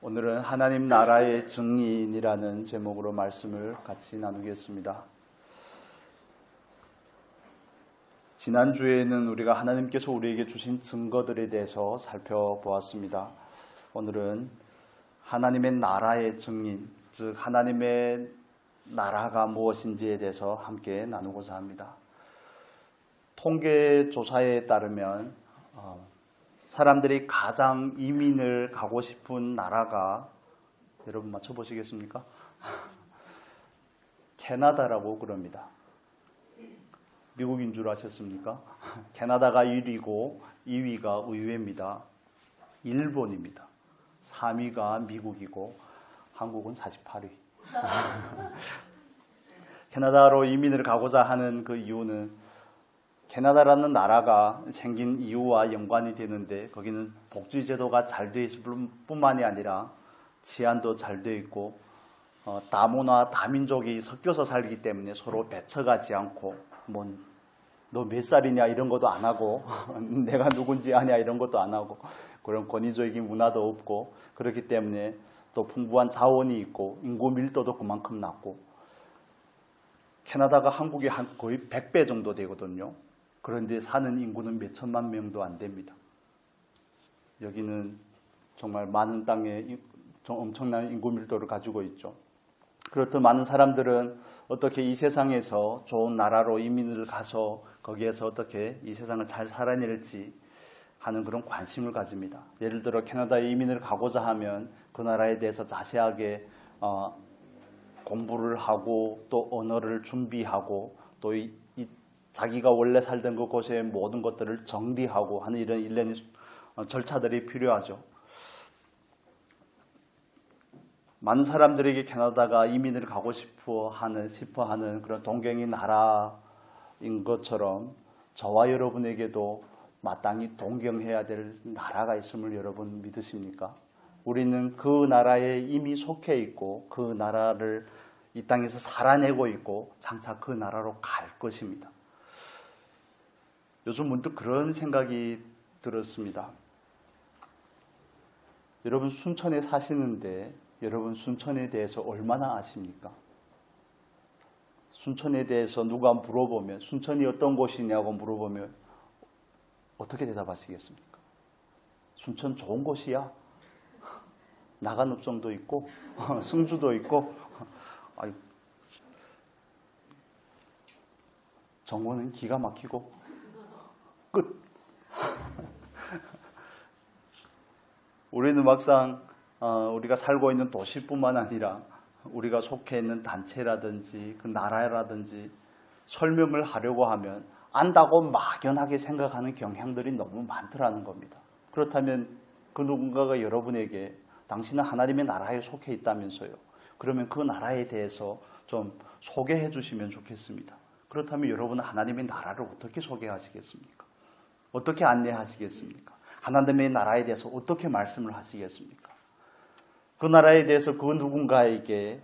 오늘은 하나님 나라의 증인이라는 제목으로 말씀을 같이 나누겠습니다. 지난주에는 우리가 하나님께서 우리에게 주신 증거들에 대해서 살펴보았습니다. 오늘은 하나님의 나라의 증인, 즉 하나님의 나라가 무엇인지에 대해서 함께 나누고자 합니다. 통계조사에 따르면 사람들이 가장 이민을 가고 싶은 나라가 여러분 맞춰보시겠습니까? 캐나다라고 그럽니다. 미국인 줄 아셨습니까? 캐나다가 1위고 2위가 의회입니다. 일본입니다. 3위가 미국이고 한국은 48위. 캐나다로 이민을 가고자 하는 그 이유는 캐나다라는 나라가 생긴 이유와 연관이 되는데 거기는 복지제도가 잘 되어 있을 뿐만이 아니라治安도 잘 되어 있고 다문화 다민족이 섞여서 살기 때문에 서로 배척하지 않고 너 몇 살이냐 이런 것도 안 하고 내가 누군지 아냐 이런 것도 안 하고 그런 권위적인 문화도 없고 그렇기 때문에 또 풍부한 자원이 있고 인구 밀도도 그만큼 낮고 캐나다가 한국의 한 거의 100배 정도 되거든요. 그런데 사는 인구는 몇 천만 명도 안 됩니다. 여기는 정말 많은 땅에 엄청난 인구 밀도를 가지고 있죠. 그렇듯 많은 사람들은 어떻게 이 세상에서 좋은 나라로 이민을 가서 거기에서 어떻게 이 세상을 잘 살아낼지 하는 그런 관심을 가집니다. 예를 들어 캐나다에 이민을 가고자 하면 그 나라에 대해서 자세하게 공부를 하고 또 언어를 준비하고 또 자기가 원래 살던 그곳의 모든 것들을 정리하고 하는 이런 일련의 절차들이 필요하죠. 많은 사람들에게 캐나다가 이민을 가고 싶어 하는 그런 동경의 나라인 것처럼 저와 여러분에게도 마땅히 동경해야 될 나라가 있음을 여러분 믿으십니까? 우리는 그 나라에 이미 속해 있고 그 나라를 이 땅에서 살아내고 있고 장차 그 나라로 갈 것입니다. 요즘 문득 그런 생각이 들었습니다. 여러분 순천에 사시는데 여러분 순천에 대해서 얼마나 아십니까? 순천에 대해서 누가 물어보면 순천이 어떤 곳이냐고 물어보면 어떻게 대답하시겠습니까? 순천 좋은 곳이야. 나간읍성도 있고 승주도 있고 정원은 기가 막히고 끝. 우리는 막상 우리가 살고 있는 도시뿐만 아니라 우리가 속해 있는 단체라든지 그 나라라든지 설명을 하려고 하면 안다고 막연하게 생각하는 경향들이 너무 많더라는 겁니다. 그렇다면 그 누군가가 여러분에게 당신은 하나님의 나라에 속해 있다면서요. 그러면 그 나라에 대해서 좀 소개해 주시면 좋겠습니다. 그렇다면 여러분은 하나님의 나라를 어떻게 소개하시겠습니까? 어떻게 안내하시겠습니까? 하나님의 나라에 대해서 어떻게 말씀을 하시겠습니까? 그 나라에 대해서 그 누군가에게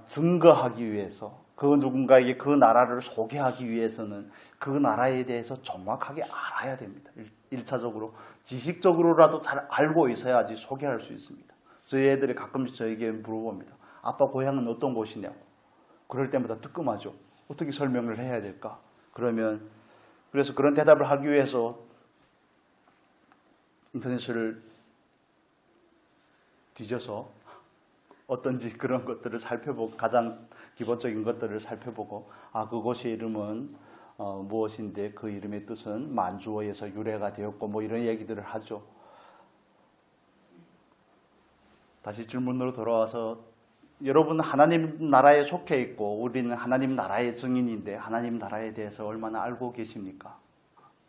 증거하기 위해서 그 누군가에게 그 나라를 소개하기 위해서는 그 나라에 대해서 정확하게 알아야 됩니다. 1차적으로 지식적으로라도 잘 알고 있어야지 소개할 수 있습니다. 저희 애들이 가끔씩 저에게 물어봅니다. 아빠 고향은 어떤 곳이냐고. 그럴 때마다 뜨끔하죠. 어떻게 설명을 해야 될까? 그래서 그런 대답을 하기 위해서 인터넷을 뒤져서 어떤지 그런 것들을 살펴보고 가장 기본적인 것들을 살펴보고 그곳의 이름은 무엇인데 그 이름의 뜻은 만주어에서 유래가 되었고 이런 얘기들을 하죠. 다시 질문으로 돌아와서 여러분은 하나님 나라에 속해 있고 우리는 하나님 나라의 증인인데 하나님 나라에 대해서 얼마나 알고 계십니까?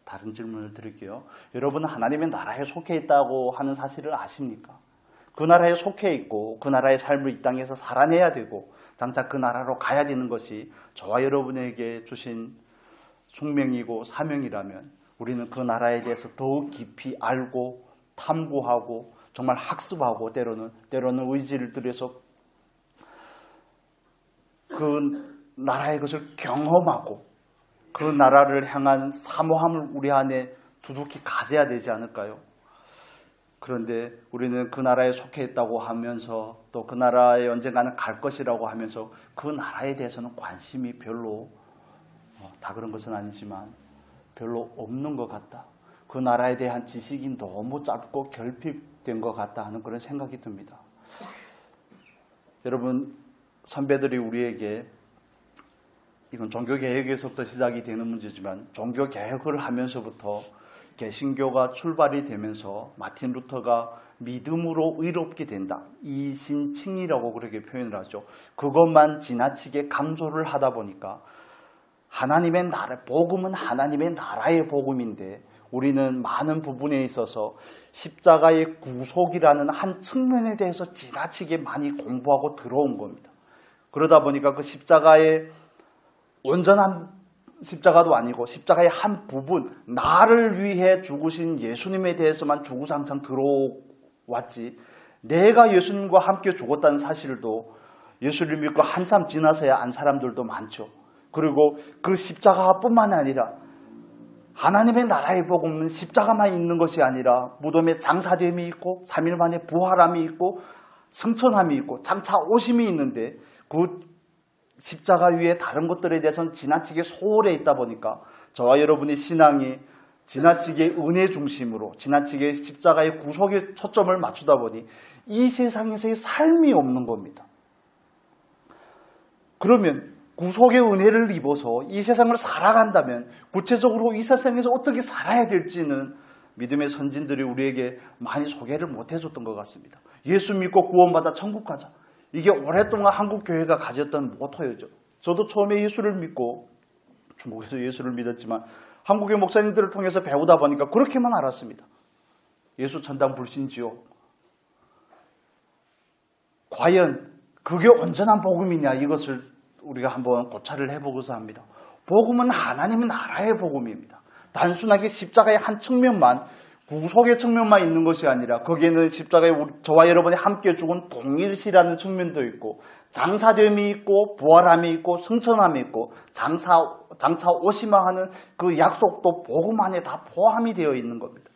다른 질문을 드릴게요. 여러분은 하나님의 나라에 속해 있다고 하는 사실을 아십니까? 그 나라에 속해 있고 그 나라의 삶을 이 땅에서 살아내야 되고 장차 그 나라로 가야 되는 것이 저와 여러분에게 주신 숙명이고 사명이라면 우리는 그 나라에 대해서 더욱 깊이 알고 탐구하고 정말 학습하고 때로는 의지를 들여서 그 나라의 것을 경험하고 그 나라를 향한 사모함을 우리 안에 두둑히 가져야 되지 않을까요? 그런데 우리는 그 나라에 속해 있다고 하면서 또 그 나라에 언젠가는 갈 것이라고 하면서 그 나라에 대해서는 관심이 별로 다 그런 것은 아니지만 별로 없는 것 같다. 그 나라에 대한 지식이 너무 짧고 결핍된 것 같다 하는 그런 생각이 듭니다. 여러분, 선배들이 우리에게 이건 종교개혁에서부터 시작이 되는 문제지만 종교개혁을 하면서부터 개신교가 출발이 되면서 마틴 루터가 믿음으로 의롭게 된다. 이신칭이라고 그렇게 표현을 하죠. 그것만 지나치게 강조를 하다 보니까 하나님의 나라, 복음은 하나님의 나라의 복음인데 우리는 많은 부분에 있어서 십자가의 구속이라는 한 측면에 대해서 지나치게 많이 공부하고 들어온 겁니다. 그러다 보니까 그 십자가의 온전한 십자가도 아니고 십자가의 한 부분, 나를 위해 죽으신 예수님에 대해서만 주구장창 들어왔지 내가 예수님과 함께 죽었다는 사실도 예수를 믿고 한참 지나서야 안 사람들도 많죠. 그리고 그 십자가뿐만 아니라 하나님의 나라의 복음은 십자가만 있는 것이 아니라 무덤에 장사됨이 있고 3일 만에 부활함이 있고 승천함이 있고 장차 오심이 있는데 그 십자가 위에 다른 것들에 대해서는 지나치게 소홀해 있다 보니까 저와 여러분의 신앙이 지나치게 은혜 중심으로 지나치게 십자가의 구속에 초점을 맞추다 보니 이 세상에서의 삶이 없는 겁니다. 그러면 구속의 은혜를 입어서 이 세상을 살아간다면 구체적으로 이 세상에서 어떻게 살아야 될지는 믿음의 선진들이 우리에게 많이 소개를 못 해줬던 것 같습니다. 예수 믿고 구원받아 천국 가자. 이게 오랫동안 한국 교회가 가졌던 모토였죠. 저도 처음에 예수를 믿고 중국에서 예수를 믿었지만 한국의 목사님들을 통해서 배우다 보니까 그렇게만 알았습니다. 예수 천당 불신지옥. 과연 그게 온전한 복음이냐 이것을 우리가 한번 고찰을 해보고자 합니다. 복음은 하나님의 나라의 복음입니다. 단순하게 십자가의 한 측면만 구속의 측면만 있는 것이 아니라 거기에는 십자가에 저와 여러분이 함께 죽은 동일시라는 측면도 있고 장사됨이 있고 부활함이 있고 승천함이 있고 장차 오시마 하는 그 약속도 복음 안에 다 포함이 되어 있는 겁니다.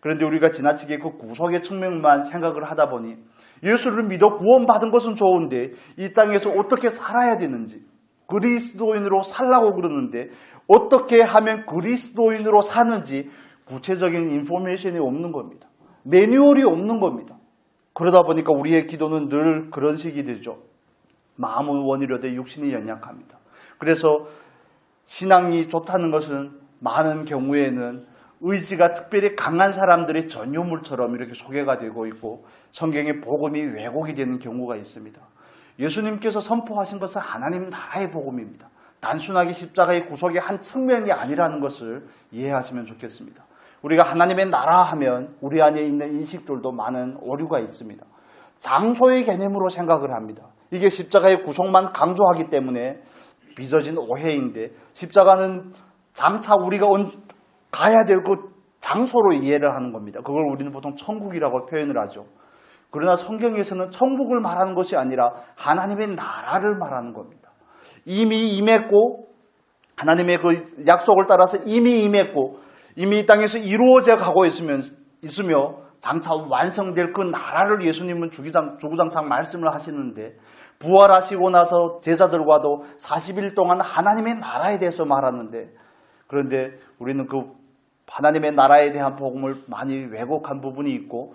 그런데 우리가 지나치게 그 구속의 측면만 생각을 하다 보니 예수를 믿어 구원받은 것은 좋은데 이 땅에서 어떻게 살아야 되는지 그리스도인으로 살라고 그러는데 어떻게 하면 그리스도인으로 사는지 구체적인 인포메이션이 없는 겁니다. 매뉴얼이 없는 겁니다. 그러다 보니까 우리의 기도는 늘 그런 식이 되죠. 마음은 원이로되 육신이 연약합니다. 그래서 신앙이 좋다는 것은 많은 경우에는 의지가 특별히 강한 사람들의 전유물처럼 이렇게 소개가 되고 있고 성경의 복음이 왜곡이 되는 경우가 있습니다. 예수님께서 선포하신 것은 하나님 나라의 복음입니다. 단순하게 십자가의 구속의 한 측면이 아니라는 것을 이해하시면 좋겠습니다. 우리가 하나님의 나라 하면 우리 안에 있는 인식들도 많은 오류가 있습니다. 장소의 개념으로 생각을 합니다. 이게 십자가의 구속만 강조하기 때문에 빚어진 오해인데 십자가는 장차 우리가 가야 될 그 장소로 이해를 하는 겁니다. 그걸 우리는 보통 천국이라고 표현을 하죠. 그러나 성경에서는 천국을 말하는 것이 아니라 하나님의 나라를 말하는 겁니다. 이미 임했고 하나님의 그 약속을 따라서 이미 임했고 이미 이 땅에서 이루어져 가고 있으며 장차 완성될 그 나라를 예수님은 주구장창 말씀을 하시는데 부활하시고 나서 제자들과도 40일 동안 하나님의 나라에 대해서 말하는데 그런데 우리는 그 하나님의 나라에 대한 복음을 많이 왜곡한 부분이 있고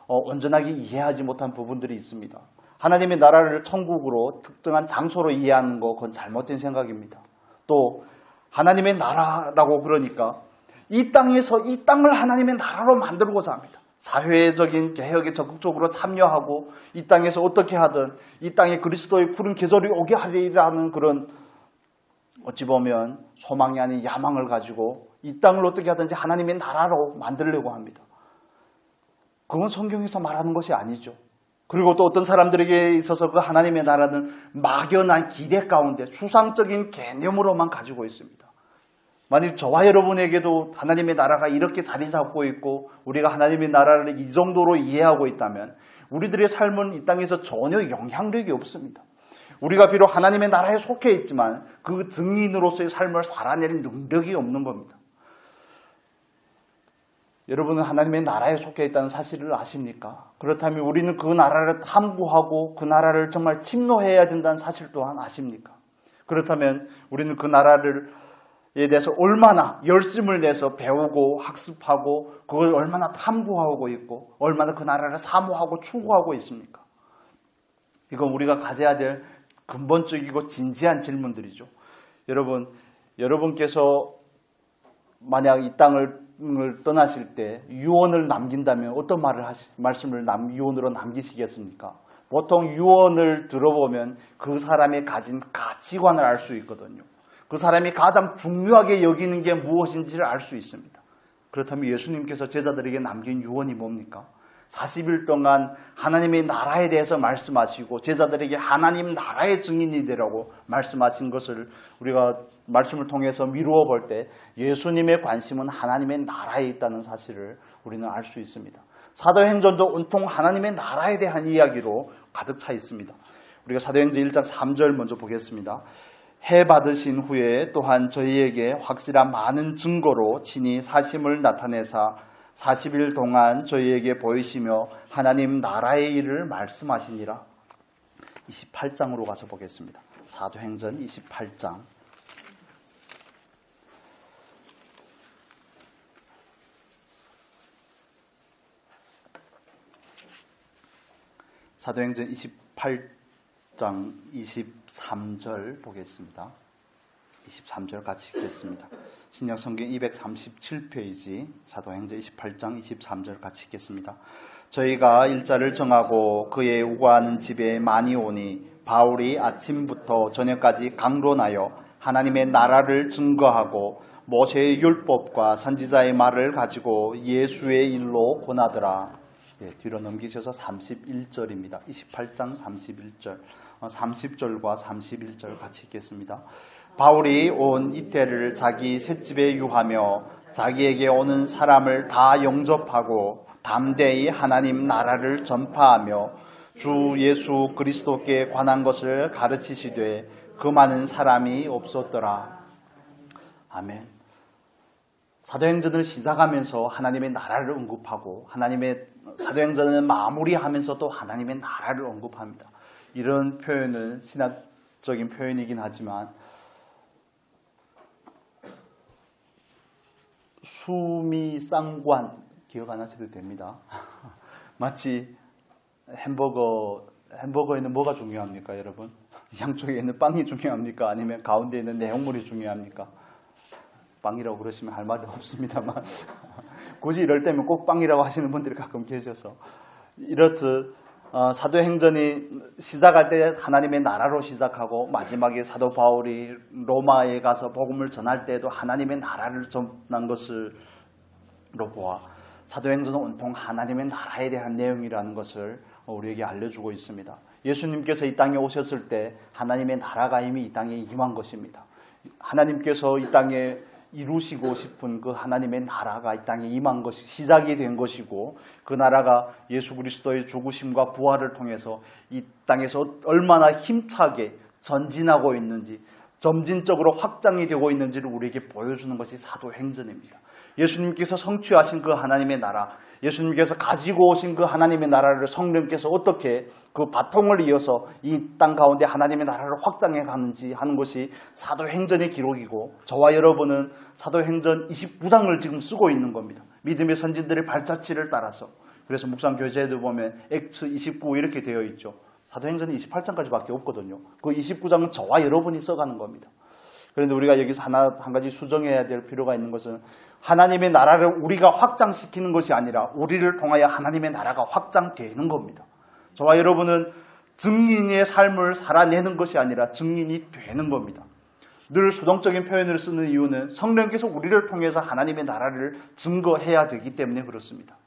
온전하게 이해하지 못한 부분들이 있습니다. 하나님의 나라를 천국으로 특정한 장소로 이해하는 거 그건 잘못된 생각입니다. 또 하나님의 나라라고 그러니까 이 땅에서 이 땅을 하나님의 나라로 만들고자 합니다. 사회적인 개혁에 적극적으로 참여하고 이 땅에서 어떻게 하든 이 땅에 그리스도의 푸른 계절이 오게 하리라는 그런 어찌 보면 소망이 아닌 야망을 가지고 이 땅을 어떻게 하든지 하나님의 나라로 만들려고 합니다. 그건 성경에서 말하는 것이 아니죠. 그리고 또 어떤 사람들에게 있어서 그 하나님의 나라는 막연한 기대 가운데 수상적인 개념으로만 가지고 있습니다. 만일 저와 여러분에게도 하나님의 나라가 이렇게 자리 잡고 있고 우리가 하나님의 나라를 이 정도로 이해하고 있다면 우리들의 삶은 이 땅에서 전혀 영향력이 없습니다. 우리가 비록 하나님의 나라에 속해 있지만 그 증인으로서의 삶을 살아낼 능력이 없는 겁니다. 여러분은 하나님의 나라에 속해 있다는 사실을 아십니까? 그렇다면 우리는 그 나라를 탐구하고 그 나라를 정말 침노해야 된다는 사실 또한 아십니까? 그렇다면 우리는 그 나라에 대해서 얼마나 열심을 내서 배우고 학습하고 그걸 얼마나 탐구하고 있고 얼마나 그 나라를 사모하고 추구하고 있습니까? 이건 우리가 가져야 될 근본적이고 진지한 질문들이죠. 여러분께서 만약 이 땅을 떠나실 때 유언을 남긴다면 어떤 말씀을 유언으로 남기시겠습니까? 보통 유언을 들어보면 그 사람이 가진 가치관을 알 수 있거든요. 그 사람이 가장 중요하게 여기는 게 무엇인지를 알 수 있습니다. 그렇다면 예수님께서 제자들에게 남긴 유언이 뭡니까? 40일 동안 하나님의 나라에 대해서 말씀하시고 제자들에게 하나님 나라의 증인이 되라고 말씀하신 것을 우리가 말씀을 통해서 미루어 볼 때 예수님의 관심은 하나님의 나라에 있다는 사실을 우리는 알 수 있습니다. 사도행전도 온통 하나님의 나라에 대한 이야기로 가득 차 있습니다. 우리가 사도행전 1장 3절 먼저 보겠습니다. 해 받으신 후에 또한 저희에게 확실한 많은 증거로 친히 사심을 나타내사 40일 동안 저희에게 보이시며 하나님 나라의 일을 말씀하시니라. 28장으로 가서 보겠습니다. 사도행전 28장. 사도행전 28장 23절 보겠습니다. 23절 같이 읽겠습니다. 신약성경 237페이지 사도행전 28장 23절 같이 읽겠습니다. 저희가 일자를 정하고 그의 우거하는 집에 많이 오니 바울이 아침부터 저녁까지 강론하여 하나님의 나라를 증거하고 모세의 율법과 선지자의 말을 가지고 예수의 일로 권하더라. 뒤로 넘기셔서 31절입니다. 28장 31절, 30절과 31절 같이 읽겠습니다. 바울이 온 이때를 자기 셋집에 유하며 자기에게 오는 사람을 다 영접하고 담대히 하나님 나라를 전파하며 주 예수 그리스도께 관한 것을 가르치시되 그 많은 사람이 없었더라. 아멘. 사도행전을 시작하면서 하나님의 나라를 언급하고 사도행전을 마무리하면서 또 하나님의 나라를 언급합니다. 이런 표현은 신학적인 표현이긴 하지만 수미상관 기억 안 하셔도 됩니다. 마치 햄버거에는 뭐가 중요합니까, 여러분? 양쪽에 있는 빵이 중요합니까? 아니면 가운데 있는 내용물이 중요합니까? 빵이라고 그러시면 할 말이 없습니다만 굳이 이럴 때면 꼭 빵이라고 하시는 분들이 가끔 계셔서 이렇듯 사도행전이 시작할 때 하나님의 나라로 시작하고 마지막에 사도 바울이 로마에 가서 복음을 전할 때에도 하나님의 나라를 전한 것으로 보아 사도행전은 온통 하나님의 나라에 대한 내용이라는 것을 우리에게 알려주고 있습니다. 예수님께서 이 땅에 오셨을 때 하나님의 나라가 이미 이 땅에 임한 것입니다. 하나님께서 이 땅에 이루시고 싶은 그 하나님의 나라가 이 땅에 임한 것이 시작이 된 것이고 그 나라가 예수 그리스도의 죽으심과 부활을 통해서 이 땅에서 얼마나 힘차게 전진하고 있는지 점진적으로 확장이 되고 있는지를 우리에게 보여주는 것이 사도행전입니다. 예수님께서 성취하신 그 하나님의 나라, 예수님께서 가지고 오신 그 하나님의 나라를 성령께서 어떻게 그 바통을 이어서 이 땅 가운데 하나님의 나라를 확장해 가는지 하는 것이 사도행전의 기록이고 저와 여러분은 사도행전 29장을 지금 쓰고 있는 겁니다. 믿음의 선진들의 발자취를 따라서. 그래서 묵상 교재에도 보면 액트 29 이렇게 되어 있죠. 사도행전은 28장까지밖에 없거든요. 그 29장은 저와 여러분이 써가는 겁니다. 그런데 우리가 여기서 한 가지 수정해야 될 필요가 있는 것은 하나님의 나라를 우리가 확장시키는 것이 아니라 우리를 통하여 하나님의 나라가 확장되는 겁니다. 저와 여러분은 증인의 삶을 살아내는 것이 아니라 증인이 되는 겁니다. 늘 수동적인 표현을 쓰는 이유는 성령께서 우리를 통해서 하나님의 나라를 증거해야 되기 때문에 그렇습니다.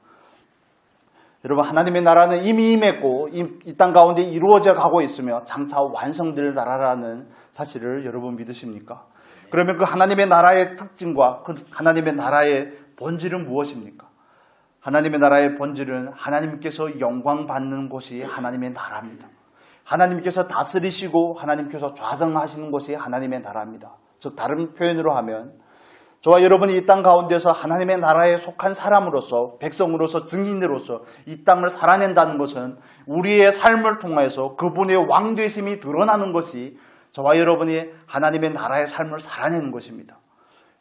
여러분, 하나님의 나라는 이미 임했고 이 땅 가운데 이루어져 가고 있으며 장차 완성될 나라라는 사실을 여러분 믿으십니까? 그러면 그 하나님의 나라의 특징과 그 하나님의 나라의 본질은 무엇입니까? 하나님의 나라의 본질은 하나님께서 영광 받는 곳이 하나님의 나라입니다. 하나님께서 다스리시고 하나님께서 좌정하시는 곳이 하나님의 나라입니다. 즉 다른 표현으로 하면 저와 여러분이 이 땅 가운데서 하나님의 나라에 속한 사람으로서, 백성으로서, 증인으로서 이 땅을 살아낸다는 것은 우리의 삶을 통해서 그분의 왕되심이 드러나는 것이 저와 여러분이 하나님의 나라의 삶을 살아내는 것입니다.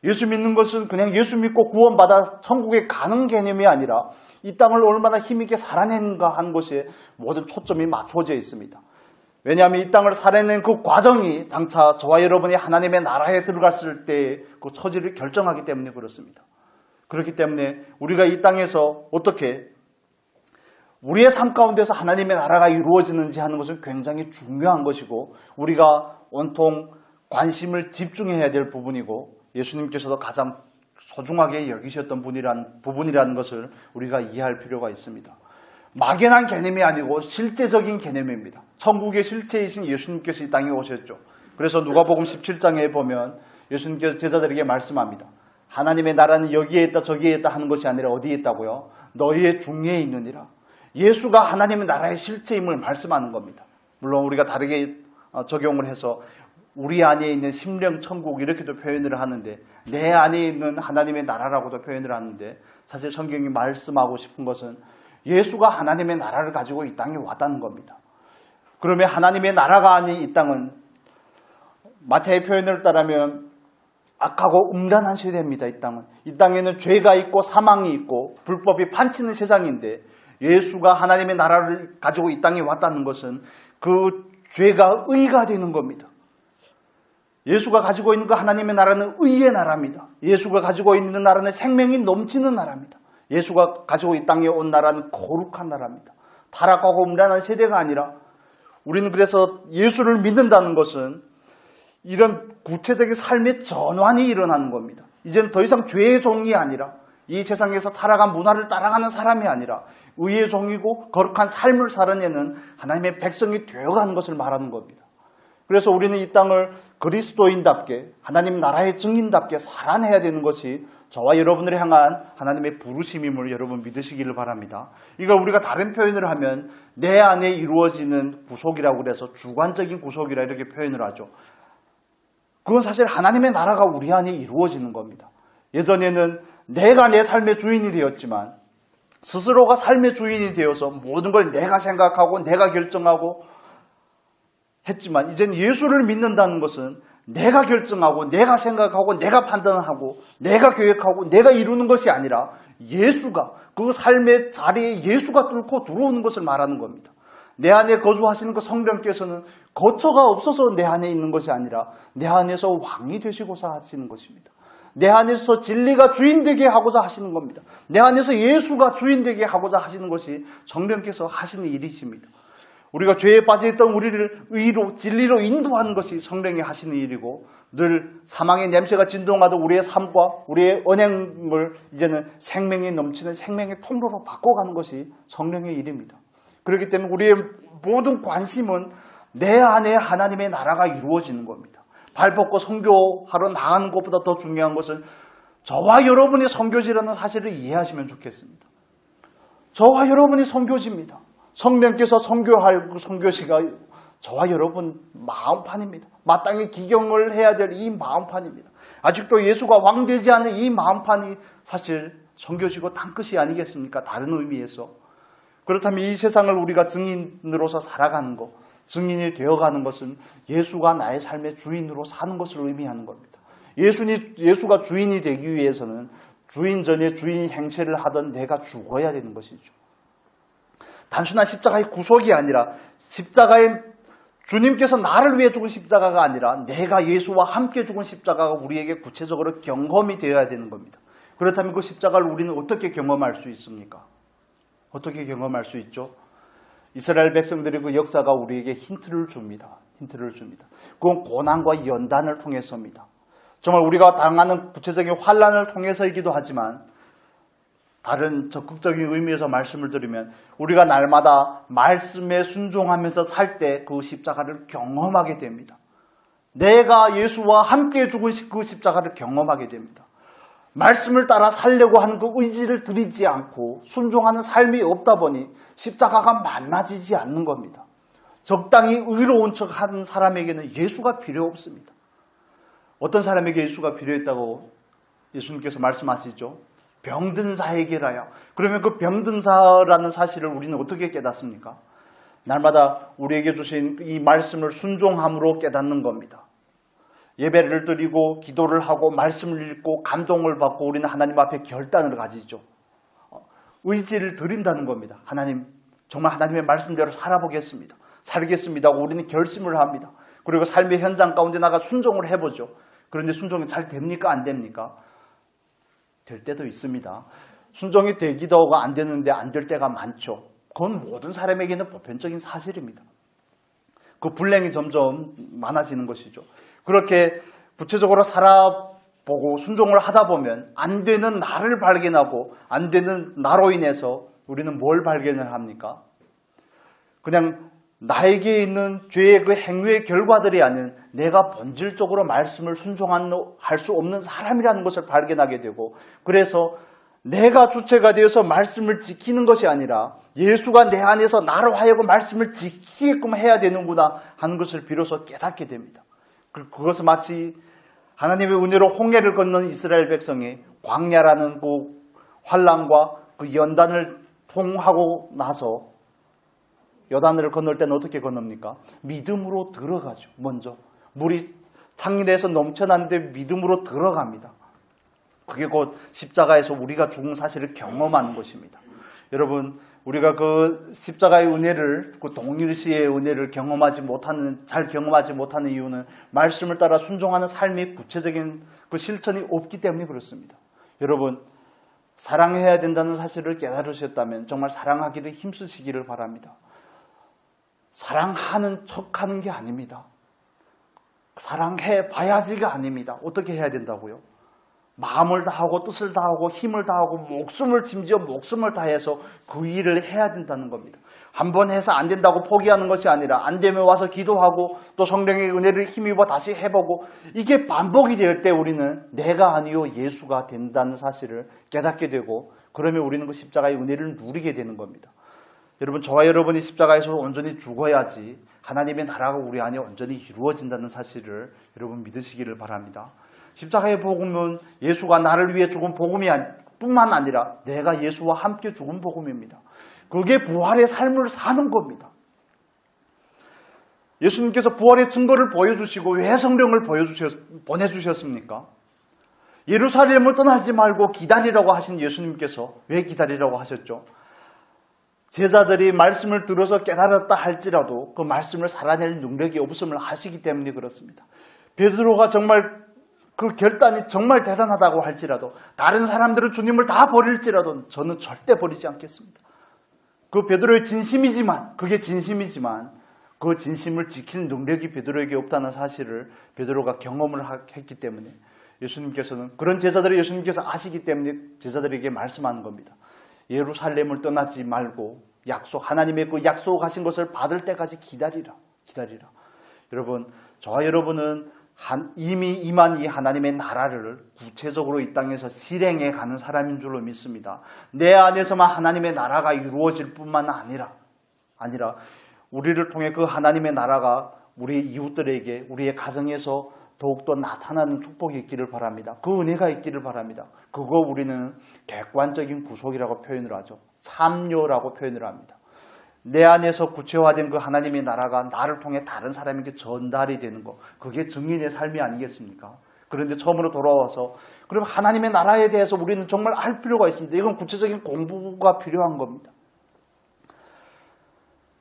예수 믿는 것은 그냥 예수 믿고 구원받아 천국에 가는 개념이 아니라 이 땅을 얼마나 힘있게 살아내는가 하는 것에 모든 초점이 맞춰져 있습니다. 왜냐하면 이 땅을 살아내는 그 과정이 장차 저와 여러분이 하나님의 나라에 들어갔을 때의 그 처지를 결정하기 때문에 그렇습니다. 그렇기 때문에 우리가 이 땅에서 어떻게 우리의 삶 가운데서 하나님의 나라가 이루어지는지 하는 것은 굉장히 중요한 것이고 우리가 온통 관심을 집중해야 될 부분이고 예수님께서도 가장 소중하게 여기셨던 부분이라는 것을 우리가 이해할 필요가 있습니다. 막연한 개념이 아니고 실제적인 개념입니다. 천국의 실체이신 예수님께서 이 땅에 오셨죠. 그래서 누가복음 17장에 보면 예수님께서 제자들에게 말씀합니다. 하나님의 나라는 여기에 있다 저기에 있다 하는 것이 아니라 어디에 있다고요? 너희의 중에 있느니라. 예수가 하나님의 나라의 실체임을 말씀하는 겁니다. 물론 우리가 다르게 적용을 해서 우리 안에 있는 심령 천국 이렇게도 표현을 하는데 내 안에 있는 하나님의 나라라고도 표현을 하는데 사실 성경이 말씀하고 싶은 것은 예수가 하나님의 나라를 가지고 이 땅에 왔다는 겁니다. 그러면 하나님의 나라가 아닌 이 땅은 마태의 표현을 따르면 악하고 음란한 세대입니다. 이 땅은. 이 땅에는 죄가 있고 사망이 있고 불법이 판치는 세상인데 예수가 하나님의 나라를 가지고 이 땅에 왔다는 것은 그 죄가 의가 되는 겁니다. 예수가 가지고 있는 그 하나님의 나라는 의의 나라입니다. 예수가 가지고 있는 나라는 생명이 넘치는 나라입니다. 예수가 가지고 이 땅에 온 나라는 거룩한 나라입니다. 타락하고 음란한 세대가 아니라 우리는 그래서 예수를 믿는다는 것은 이런 구체적인 삶의 전환이 일어나는 겁니다. 이제는 더 이상 죄의 종이 아니라 이 세상에서 타락한 문화를 따라가는 사람이 아니라 의의 종이고 거룩한 삶을 살아내는 하나님의 백성이 되어가는 것을 말하는 겁니다. 그래서 우리는 이 땅을 그리스도인답게 하나님 나라의 증인답게 살아내야 되는 것이 저와 여러분을 향한 하나님의 부르심임을 여러분 믿으시기를 바랍니다. 이걸 우리가 다른 표현을 하면 내 안에 이루어지는 구속이라고 그래서 주관적인 구속이라 이렇게 표현을 하죠. 그건 사실 하나님의 나라가 우리 안에 이루어지는 겁니다. 예전에는 내가 내 삶의 주인이 되었지만 스스로가 삶의 주인이 되어서 모든 걸 내가 생각하고 내가 결정하고 했지만 이제는 예수를 믿는다는 것은 내가 결정하고 내가 생각하고 내가 판단하고 내가 계획하고 내가 이루는 것이 아니라 예수가 그 삶의 자리에 예수가 뚫고 들어오는 것을 말하는 겁니다. 내 안에 거주하시는 그 성령께서는 거처가 없어서 내 안에 있는 것이 아니라 내 안에서 왕이 되시고자 하시는 것입니다. 내 안에서 진리가 주인되게 하고자 하시는 겁니다. 내 안에서 예수가 주인되게 하고자 하시는 것이 성령께서 하시는 일이십니다. 우리가 죄에 빠져있던 우리를 의로 진리로 인도하는 것이 성령이 하시는 일이고 늘 사망의 냄새가 진동하던 우리의 삶과 우리의 언행을 이제는 생명이 넘치는 생명의 통로로 바꿔가는 것이 성령의 일입니다. 그렇기 때문에 우리의 모든 관심은 내 안에 하나님의 나라가 이루어지는 겁니다. 발 뻗고 선교하러 나가는 것보다 더 중요한 것은 저와 여러분이 선교지라는 사실을 이해하시면 좋겠습니다. 저와 여러분이 선교지입니다. 성령께서 선교할 그 선교시가 저와 여러분 마음판입니다. 마땅히 기경을 해야 될 이 마음판입니다. 아직도 예수가 왕되지 않은 이 마음판이 사실 선교시고 땅끝이 아니겠습니까? 다른 의미에서. 그렇다면 이 세상을 우리가 증인으로서 살아가는 것, 증인이 되어가는 것은 예수가 나의 삶의 주인으로 사는 것을 의미하는 겁니다. 예수가 주인이 되기 위해서는 주인 전에 주인 행세를 하던 내가 죽어야 되는 것이죠. 단순한 십자가의 구속이 아니라 십자가의 주님께서 나를 위해 죽은 십자가가 아니라 내가 예수와 함께 죽은 십자가가 우리에게 구체적으로 경험이 되어야 되는 겁니다. 그렇다면 그 십자가를 우리는 어떻게 경험할 수 있습니까? 어떻게 경험할 수 있죠? 이스라엘 백성들의 그 역사가 우리에게 힌트를 줍니다. 그건 고난과 연단을 통해서입니다. 정말 우리가 당하는 구체적인 환난을 통해서이기도 하지만 다른 적극적인 의미에서 말씀을 드리면 우리가 날마다 말씀에 순종하면서 살 때 그 십자가를 경험하게 됩니다. 내가 예수와 함께 죽은 그 십자가를 경험하게 됩니다. 말씀을 따라 살려고 하는 그 의지를 들이지 않고 순종하는 삶이 없다 보니 십자가가 만나지지 않는 겁니다. 적당히 의로운 척하는 사람에게는 예수가 필요 없습니다. 어떤 사람에게 예수가 필요했다고 예수님께서 말씀하시죠. 병든 자에게라야. 그러면 그 병든 자라는 사실을 우리는 어떻게 깨닫습니까? 날마다 우리에게 주신 이 말씀을 순종함으로 깨닫는 겁니다. 예배를 드리고 기도를 하고 말씀을 읽고 감동을 받고 우리는 하나님 앞에 결단을 가지죠. 의지를 드린다는 겁니다. 하나님, 정말 하나님의 말씀대로 살아보겠습니다. 살겠습니다 하고 우리는 결심을 합니다. 그리고 삶의 현장 가운데 나가 순종을 해보죠. 그런데 순종이 잘 됩니까? 안 됩니까? 될 때도 있습니다. 순종이 되기도 하고 안 되는데 안 될 때가 많죠. 그건 모든 사람에게는 보편적인 사실입니다. 그 불행이 점점 많아지는 것이죠. 그렇게 구체적으로 살아보고 순종을 하다 보면 안 되는 나를 발견하고 안 되는 나로 인해서 우리는 뭘 발견을 합니까? 그냥 나에게 있는 죄의 그 행위의 결과들이 아닌 내가 본질적으로 말씀을 순종할 수 없는 사람이라는 것을 발견하게 되고, 그래서 내가 주체가 되어서 말씀을 지키는 것이 아니라 예수가 내 안에서 나로 하여금 말씀을 지키게끔 해야 되는구나 하는 것을 비로소 깨닫게 됩니다. 그것은 마치 하나님의 은혜로 홍해를 건넌 이스라엘 백성이 광야라는 그 환란과 그 연단을 통하고 나서 요단을 건널 때는 어떻게 건넙니까? 믿음으로 들어가죠. 먼저 물이 창문에서 넘쳐나는데 믿음으로 들어갑니다. 그게 곧 십자가에서 우리가 죽은 사실을 경험하는 것입니다. 여러분, 우리가 그 십자가의 은혜를, 그 동일시의 은혜를 잘 경험하지 못하는 이유는 말씀을 따라 순종하는 삶의 구체적인 그 실천이 없기 때문에 그렇습니다. 여러분, 사랑해야 된다는 사실을 깨달으셨다면 정말 사랑하기를 힘쓰시기를 바랍니다. 사랑하는 척하는 게 아닙니다. 사랑해 봐야지가 아닙니다. 어떻게 해야 된다고요? 마음을 다하고 뜻을 다하고 힘을 다하고 심지어 목숨을 다해서 그 일을 해야 된다는 겁니다. 한 번 해서 안 된다고 포기하는 것이 아니라 안 되면 와서 기도하고 또 성령의 은혜를 힘입어 다시 해보고, 이게 반복이 될 때 우리는 내가 아니요 예수가 된다는 사실을 깨닫게 되고, 그러면 우리는 그 십자가의 은혜를 누리게 되는 겁니다. 여러분, 저와 여러분이 십자가에서 온전히 죽어야지 하나님의 나라가 우리 안에 온전히 이루어진다는 사실을 여러분 믿으시기를 바랍니다. 십자가의 복음은 예수가 나를 위해 죽은 복음이 뿐만 아니라 내가 예수와 함께 죽은 복음입니다. 그게 부활의 삶을 사는 겁니다. 예수님께서 부활의 증거를 보여주시고 왜 성령을 보내주셨습니까? 예루살렘을 떠나지 말고 기다리라고 하신 예수님께서 왜 기다리라고 하셨죠? 제자들이 말씀을 들어서 깨달았다 할지라도 그 말씀을 살아낼 능력이 없음을 아시기 때문에 그렇습니다. 베드로가 정말 그 결단이 정말 대단하다고 할지라도, 다른 사람들은 주님을 다 버릴지라도 저는 절대 버리지 않겠습니다. 그 베드로의 진심이지만, 그게 진심이지만 그 진심을 지킬 능력이 베드로에게 없다는 사실을 베드로가 경험을 했기 때문에 예수님께서는, 그런 제자들을 예수님께서 아시기 때문에 제자들에게 말씀하는 겁니다. 예루살렘을 떠나지 말고 하나님의 그 약속하신 것을 받을 때까지 기다리라. 여러분, 저와 여러분은 이미 임한 이 하나님의 나라를 구체적으로 이 땅에서 실행해 가는 사람인 줄로 믿습니다. 내 안에서만 하나님의 나라가 이루어질 뿐만 아니라 우리를 통해 그 하나님의 나라가 우리 이웃들에게, 우리의 가정에서 더욱더 나타나는 축복이 있기를 바랍니다. 그 은혜가 있기를 바랍니다. 그거 우리는 객관적인 구속이라고 표현을 하죠. 참여라고 표현을 합니다. 내 안에서 구체화된 그 하나님의 나라가 나를 통해 다른 사람에게 전달이 되는 것, 그게 증인의 삶이 아니겠습니까? 그런데 처음으로 돌아와서 그럼 하나님의 나라에 대해서 우리는 정말 알 필요가 있습니다. 이건 구체적인 공부가 필요한 겁니다.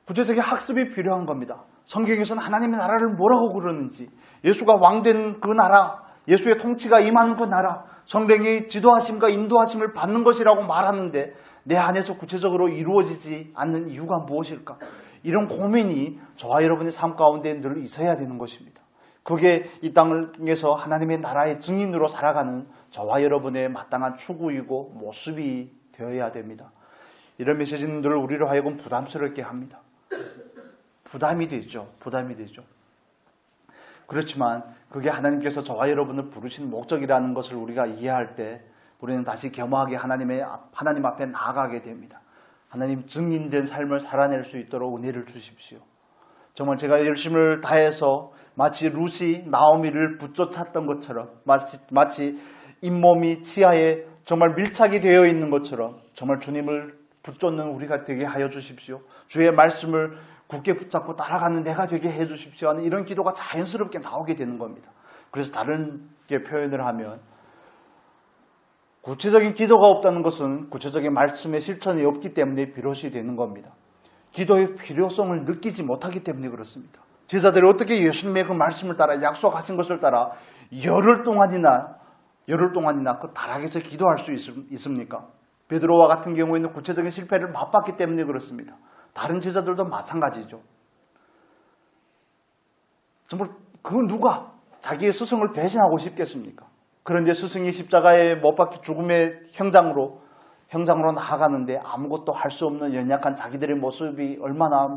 구체적인 학습이 필요한 겁니다. 성경에서는 하나님의 나라를 뭐라고 그러는지, 예수가 왕된 그 나라, 예수의 통치가 임하는 그 나라, 성령의 지도하심과 인도하심을 받는 것이라고 말하는데 내 안에서 구체적으로 이루어지지 않는 이유가 무엇일까? 이런 고민이 저와 여러분의 삶 가운데 늘 있어야 되는 것입니다. 그게 이 땅에서 하나님의 나라의 증인으로 살아가는 저와 여러분의 마땅한 추구이고 모습이 되어야 됩니다. 이런 메시지는 늘 우리로 하여금 부담스럽게 합니다. 부담이 되죠. 그렇지만 그게 하나님께서 저와 여러분을 부르신 목적이라는 것을 우리가 이해할 때 우리는 다시 겸허하게 하나님 앞에 나아가게 됩니다. 하나님 증인된 삶을 살아낼 수 있도록 은혜를 주십시오. 정말 제가 열심을 다해서 마치 룻이 나오미를 붙쫓았던 것처럼, 마치 잇몸이 지하에 정말 밀착이 되어 있는 것처럼 정말 주님을 붙잡는 우리가 되게 하여 주십시오. 주의 말씀을 굳게 붙잡고 따라가는 내가 되게 해 주십시오 하는 이런 기도가 자연스럽게 나오게 되는 겁니다. 그래서 다른 게 표현을 하면 구체적인 기도가 없다는 것은 구체적인 말씀의 실천이 없기 때문에 비롯이 되는 겁니다. 기도의 필요성을 느끼지 못하기 때문에 그렇습니다. 제자들이 어떻게 예수님의 그 말씀을 따라 약속하신 것을 따라 열흘 동안이나 그 다락에서 기도할 수 있습니까? 베드로와 같은 경우에는 구체적인 실패를 맛봤기 때문에 그렇습니다. 다른 제자들도 마찬가지죠. 정말 그 누가 자기의 스승을 배신하고 싶겠습니까? 그런데 스승이 십자가에 못 박혀 죽음의 형장으로 나아가는데 아무것도 할 수 없는 연약한 자기들의 모습이 얼마나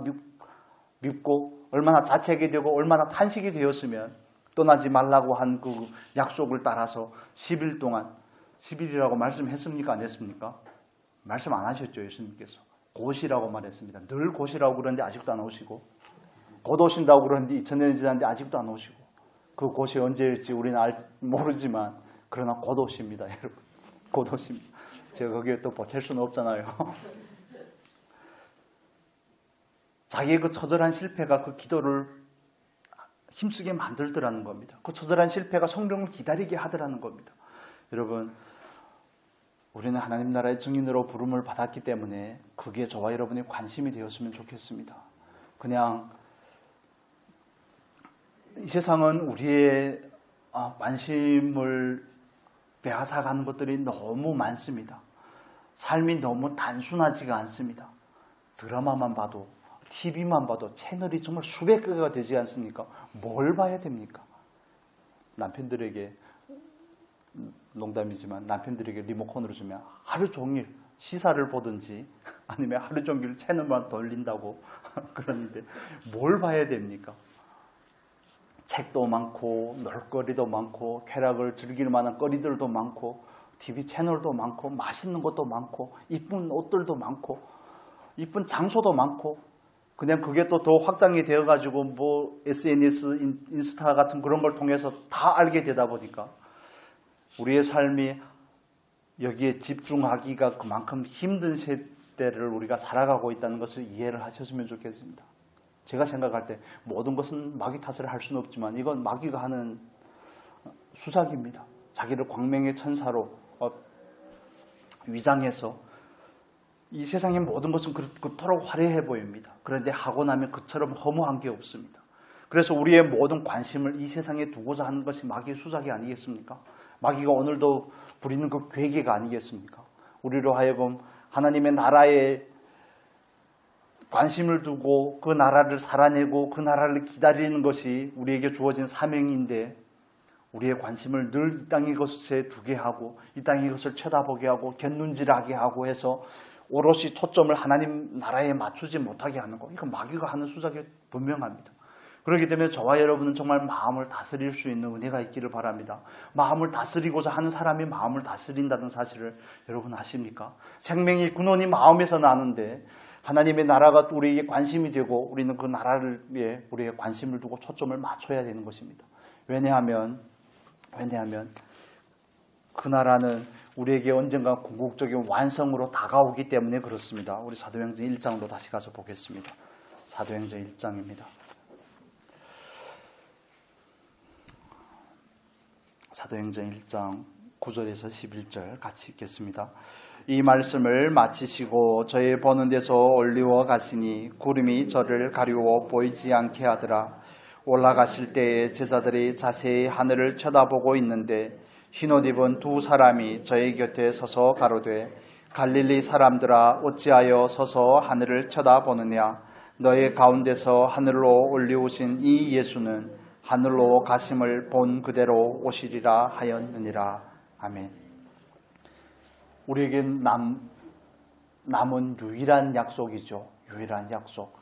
밉고 얼마나 자책이 되고 얼마나 탄식이 되었으면 떠나지 말라고 한 그 약속을 따라서 10일 동안 10일이라고 말씀했습니까? 안 했습니까? 말씀 안 하셨죠. 예수님께서. 곧이라고 말했습니다. 늘 곧이라고 그러는데 아직도 안 오시고 곧 오신다고 그러는데 2000년이 지났는데 아직도 안 오시고 그 곧이 언제일지 우리는 모르지만 그러나 곧 오십니다. 여러분. 곧 오십니다. 제가 거기에 또 보탤 수는 없잖아요. 자기의 그 처절한 실패가 그 기도를 힘쓰게 만들더라는 겁니다. 그 처절한 실패가 성령을 기다리게 하더라는 겁니다. 여러분, 우리는 하나님 나라의 증인으로 부름을 받았기 때문에 그게 저와 여러분의 관심이 되었으면 좋겠습니다. 그냥 이 세상은 우리의 관심을 빼앗아가는 것들이 너무 많습니다. 삶이 너무 단순하지가 않습니다. 드라마만 봐도 TV만 봐도 채널이 정말 수백 개가 되지 않습니까? 뭘 봐야 됩니까? 남편들에게 농담이지만 남편들에게 리모컨으로 주면 하루 종일 시사를 보든지 아니면 하루 종일 채널만 돌린다고 그러는데 뭘 봐야 됩니까? 책도 많고 놀거리도 많고 쾌락을 즐길 만한 거리들도 많고 TV 채널도 많고 맛있는 것도 많고 이쁜 옷들도 많고 이쁜 장소도 많고 그냥 그게 또 더 확장이 되어가지고 뭐 SNS, 인스타 같은 그런 걸 통해서 다 알게 되다 보니까 우리의 삶이 여기에 집중하기가 그만큼 힘든 세대를 우리가 살아가고 있다는 것을 이해를 하셨으면 좋겠습니다. 제가 생각할 때 모든 것은 마귀 탓을 할 수는 없지만 이건 마귀가 하는 수작입니다. 자기를 광명의 천사로 위장해서 이 세상의 모든 것은 그토록 화려해 보입니다. 그런데 하고 나면 그처럼 허무한 게 없습니다. 그래서 우리의 모든 관심을 이 세상에 두고자 하는 것이 마귀의 수작이 아니겠습니까? 마귀가 오늘도 부리는 그 괴계가 아니겠습니까? 우리로 하여금 하나님의 나라에 관심을 두고 그 나라를 살아내고 그 나라를 기다리는 것이 우리에게 주어진 사명인데 우리의 관심을 늘 이 땅의 것에 두게 하고 이 땅의 것을 쳐다보게 하고 곁눈질하게 하고 해서 오롯이 초점을 하나님 나라에 맞추지 못하게 하는 거. 이건 마귀가 하는 수작이 분명합니다. 그렇기 때문에 저와 여러분은 정말 마음을 다스릴 수 있는 은혜가 있기를 바랍니다. 마음을 다스리고자 하는 사람이 마음을 다스린다는 사실을 여러분 아십니까? 생명의 근원이 마음에서 나는데 하나님의 나라가 우리에게 관심이 되고 우리는 그 나라를 위해 우리의 관심을 두고 초점을 맞춰야 되는 것입니다. 왜냐하면 그 나라는 우리에게 언젠가 궁극적인 완성으로 다가오기 때문에 그렇습니다. 우리 사도행전 1장으로 다시 가서 보겠습니다. 사도행전 1장입니다. 사도행전 1장 9절에서 11절 같이 읽겠습니다. 이 말씀을 마치시고 저의 보는 데서 올리워 가시니 구름이 저를 가리워 보이지 않게 하더라. 올라가실 때에 제자들이 자세히 하늘을 쳐다보고 있는데 흰옷 입은 두 사람이 저의 곁에 서서 가로되 갈릴리 사람들아 어찌하여 서서 하늘을 쳐다보느냐. 너의 가운데서 하늘로 올리우신 이 예수는 하늘로 가심을 본 그대로 오시리라 하였느니라. 아멘. 우리에게 남은 유일한 약속이죠. 유일한 약속.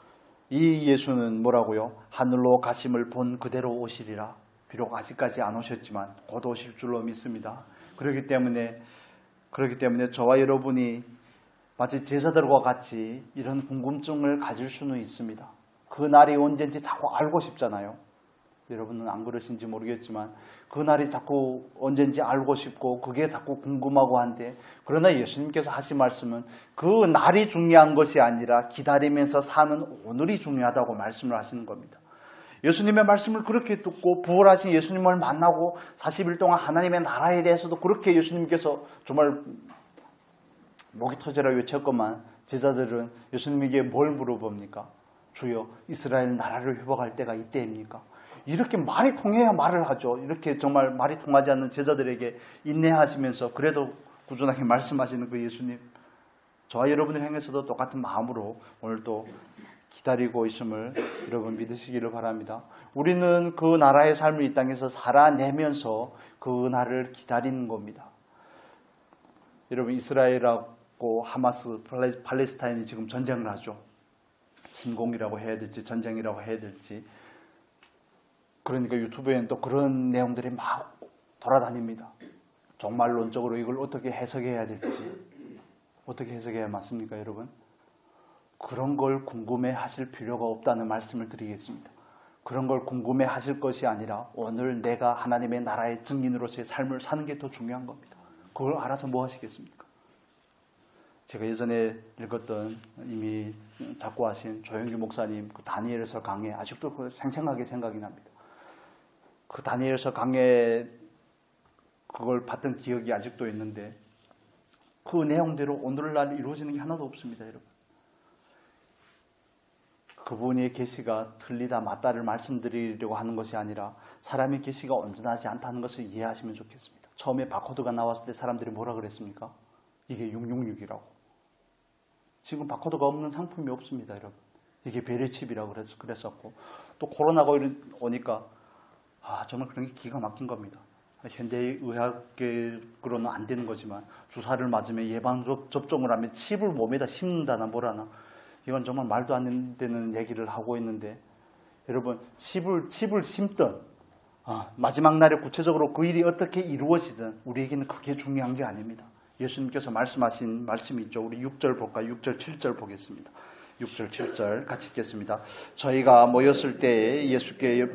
이 예수는 뭐라고요? 하늘로 가심을 본 그대로 오시리라. 비록 아직까지 안 오셨지만 곧 오실 줄로 믿습니다. 그렇기 때문에 저와 여러분이 마치 제자들과 같이 이런 궁금증을 가질 수는 있습니다. 그 날이 언제인지 자꾸 알고 싶잖아요. 여러분은 안 그러신지 모르겠지만 그 날이 자꾸 언젠지 알고 싶고 그게 자꾸 궁금하고 한데, 그러나 예수님께서 하신 말씀은 그 날이 중요한 것이 아니라 기다리면서 사는 오늘이 중요하다고 말씀을 하시는 겁니다. 예수님의 말씀을 그렇게 듣고 부활하신 예수님을 만나고 40일 동안 하나님의 나라에 대해서도 그렇게 예수님께서 정말 목이 터져라 외쳤건만, 제자들은 예수님에게 뭘 물어봅니까? 주여, 이스라엘 나라를 회복할 때가 이때입니까? 이렇게 말이 통해야 말을 하죠. 이렇게 정말 말이 통하지 않는 제자들에게 인내하시면서 그래도 꾸준하게 말씀하시는 그 예수님, 저와 여러분을 향해서도 똑같은 마음으로 오늘 또 기다리고 있음을 여러분 믿으시기를 바랍니다. 우리는 그 나라의 삶을 이 땅에서 살아내면서 그 날을 기다리는 겁니다. 여러분, 이스라엘하고 하마스, 팔레스타인이 지금 전쟁을 하죠. 침공이라고 해야 될지 전쟁이라고 해야 될지. 그러니까 유튜브에는 또 그런 내용들이 막 돌아다닙니다. 종말론적으로 이걸 어떻게 해석해야 될지, 어떻게 해석해야 맞습니까, 여러분? 그런 걸 궁금해 하실 필요가 없다는 말씀을 드리겠습니다. 그런 걸 궁금해 하실 것이 아니라 오늘 내가 하나님의 나라의 증인으로서의 삶을 사는 게 더 중요한 겁니다. 그걸 알아서 뭐 하시겠습니까? 제가 예전에 읽었던 이미 작고하신 조영규 목사님 그 다니엘서 강해, 아직도 그 생생하게 생각이 납니다. 그 다니엘서 강해 그걸 봤던 기억이 아직도 있는데 그 내용대로 오늘날 이루어지는 게 하나도 없습니다, 여러분. 그분의 계시가 틀리다 맞다를 말씀드리려고 하는 것이 아니라 사람의 계시가 온전하지 않다는 것을 이해하시면 좋겠습니다. 처음에 바코드가 나왔을 때 사람들이 뭐라 그랬습니까? 이게 666이라고. 지금 바코드가 없는 상품이 없습니다, 여러분. 이게 베리칩이라고 그랬었고, 또 코로나가 오니까 정말 그런 게 기가 막힌 겁니다. 현대의학으로는 안 되는 거지만 주사를 맞으면 예방접종을 하면 칩을 몸에다 심는다나 뭐라나, 이건 정말 말도 안 되는 얘기를 하고 있는데, 여러분, 칩을 심든 마지막 날에 구체적으로 그 일이 어떻게 이루어지든 우리에게는 그게 중요한 게 아닙니다. 예수님께서 말씀하신 말씀이 있죠. 우리 6절 볼까요? 6절 7절 보겠습니다. 6절 7절 같이 읽겠습니다. 저희가 모였을 때에 예수께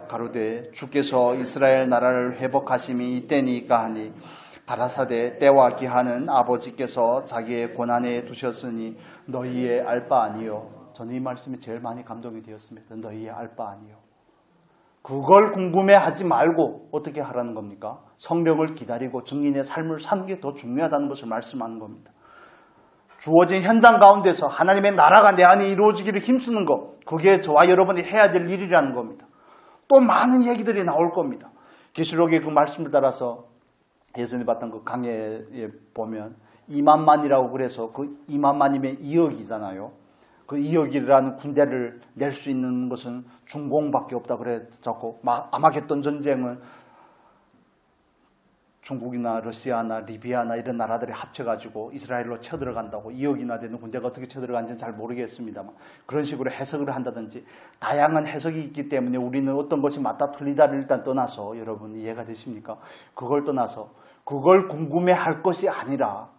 가로되 주께서 이스라엘 나라를 회복하심이 이때니까 하니, 가라사대 때와 기한은 아버지께서 자기의 고난에 두셨으니 너희의 알 바 아니요. 저는 이 말씀이 제일 많이 감동이 되었습니다. 너희의 알 바 아니요. 그걸 궁금해하지 말고 어떻게 하라는 겁니까? 성령을 기다리고 증인의 삶을 사는 게 더 중요하다는 것을 말씀하는 겁니다. 주어진 현장 가운데서 하나님의 나라가 내 안에 이루어지기를 힘쓰는 것, 그게 저와 여러분이 해야 될 일이라는 겁니다. 또 많은 얘기들이 나올 겁니다. 계시록의 그 말씀을 따라서 예전에 봤던 그 강해에 보면 2만만이라고 그래서 그 2만만이면 2억이잖아요. 그 2억이라는 군대를 낼 수 있는 것은 중공밖에 없다 그랬었고, 아마겟돈 전쟁은 중국이나 러시아나 리비아나 이런 나라들이 합쳐가지고 이스라엘로 쳐들어간다고, 2억이나 되는 군대가 어떻게 쳐들어간지는 잘 모르겠습니다만 그런 식으로 해석을 한다든지 다양한 해석이 있기 때문에 우리는 어떤 것이 맞다 틀리다를 일단 떠나서, 여러분 이해가 되십니까? 그걸 떠나서 그걸 궁금해할 것이 아니라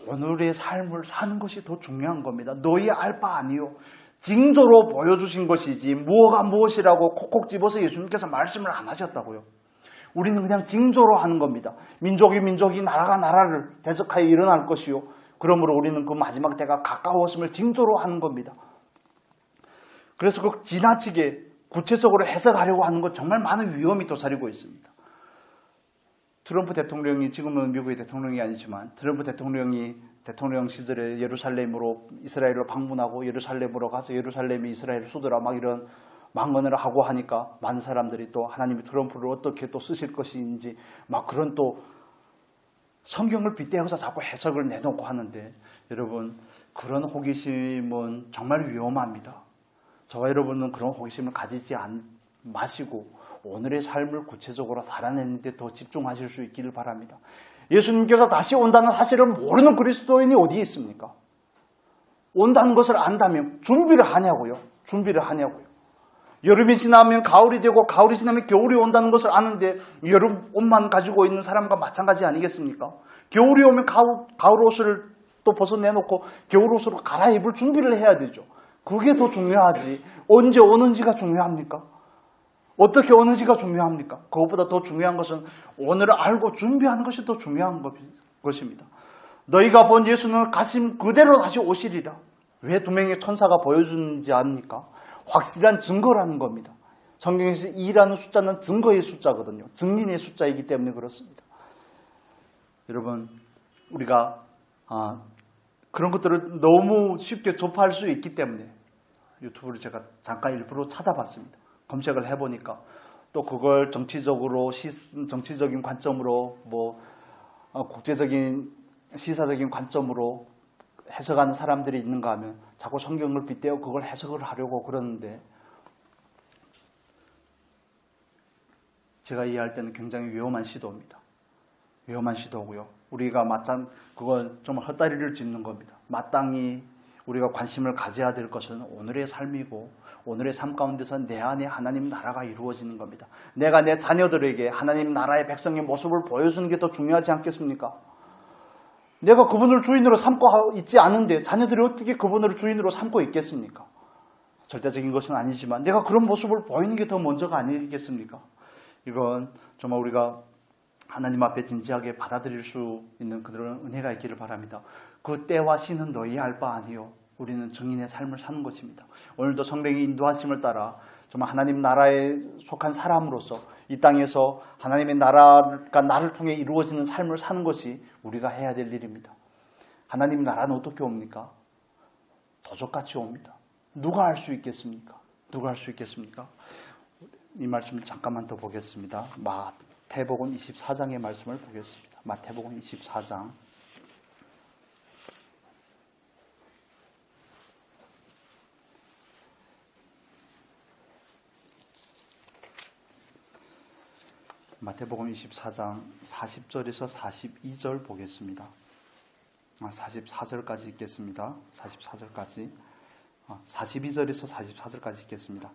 오늘의 삶을 사는 것이 더 중요한 겁니다. 너희 알 바 아니요. 징조로 보여주신 것이지 무엇가 무엇이라고 콕콕 집어서 예수님께서 말씀을 안 하셨다고요. 우리는 그냥 징조로 하는 겁니다. 민족이 나라가 나라를 대적하여 일어날 것이요. 그러므로 우리는 그 마지막 때가 가까웠음을 징조로 하는 겁니다. 그래서 그 지나치게 구체적으로 해석하려고 하는 것 정말 많은 위험이 도사리고 있습니다. 트럼프 대통령이, 지금은 미국의 대통령이 아니지만 트럼프 대통령이 대통령 시절에 예루살렘으로, 이스라엘을 방문하고 예루살렘으로 가서 예루살렘이 이스라엘 수도라 막 이런 망언을 하고 하니까 많은 사람들이 또 하나님이 트럼프를 어떻게 또 쓰실 것인지 막 그런 또 성경을 빗대어서 자꾸 해석을 내놓고 하는데, 여러분 그런 호기심은 정말 위험합니다. 저와 여러분은 그런 호기심을 가지지 마시고 오늘의 삶을 구체적으로 살아내는 데 더 집중하실 수 있기를 바랍니다. 예수님께서 다시 온다는 사실을 모르는 그리스도인이 어디에 있습니까? 온다는 것을 안다면 준비를 하냐고요. 여름이 지나면 가을이 되고 가을이 지나면 겨울이 온다는 것을 아는데 여름 옷만 가지고 있는 사람과 마찬가지 아니겠습니까? 겨울이 오면 가을 옷을 또 벗어내놓고 겨울 옷으로 갈아입을 준비를 해야 되죠. 그게 더 중요하지. 언제 오는지가 중요합니까? 어떻게 오는지가 중요합니까? 그것보다 더 중요한 것은 오늘을 알고 준비하는 것이 더 중요한 것입니다. 너희가 본 예수는 가심 그대로 다시 오시리라. 왜 두 명의 천사가 보여주는지 압니까? 확실한 증거라는 겁니다. 성경에서 2라는 숫자는 증거의 숫자거든요. 증인의 숫자이기 때문에 그렇습니다. 여러분, 우리가 그런 것들을 너무 쉽게 접할 수 있기 때문에 유튜브를 제가 잠깐 일부러 찾아봤습니다. 검색을 해보니까 또 그걸 정치적인 관점으로 국제적인 시사적인 관점으로 해석하는 사람들이 있는가 하면 자꾸 성경을 빗대어 그걸 해석을 하려고 그러는데 제가 이해할 때는 굉장히 위험한 시도입니다. 위험한 시도고요. 우리가 그건 좀 헛다리를 짚는 겁니다. 마땅히 우리가 관심을 가져야 될 것은 오늘의 삶이고 오늘의 삶 가운데서 내 안에 하나님 나라가 이루어지는 겁니다. 내가 내 자녀들에게 하나님 나라의 백성의 모습을 보여주는 게 더 중요하지 않겠습니까? 내가 그분을 주인으로 삼고 있지 않은데 자녀들이 어떻게 그분을 주인으로 삼고 있겠습니까? 절대적인 것은 아니지만 내가 그런 모습을 보이는 게 더 먼저가 아니겠습니까? 이건 정말 우리가 하나님 앞에 진지하게 받아들일 수 있는 그런 은혜가 있기를 바랍니다. 그 때와 시는 너희 알 바 아니요. 우리는 증인의 삶을 사는 것입니다. 오늘도 성령의 인도하심을 따라 정말 하나님 나라에 속한 사람으로서 이 땅에서 하나님의 나라가 나를 통해 이루어지는 삶을 사는 것이 우리가 해야 될 일입니다. 하나님 나라는 어떻게 옵니까? 도적같이 옵니다. 누가 알 수 있겠습니까? 누가 알 수 있겠습니까? 이 말씀을 잠깐만 더 보겠습니다. 마태복음 24장의 말씀을 보겠습니다. 마태복음 24장 마태복음 24장 40절에서 42절 보겠습니다. 44절까지 읽겠습니다. 44절까지 42절에서 44절까지 읽겠습니다.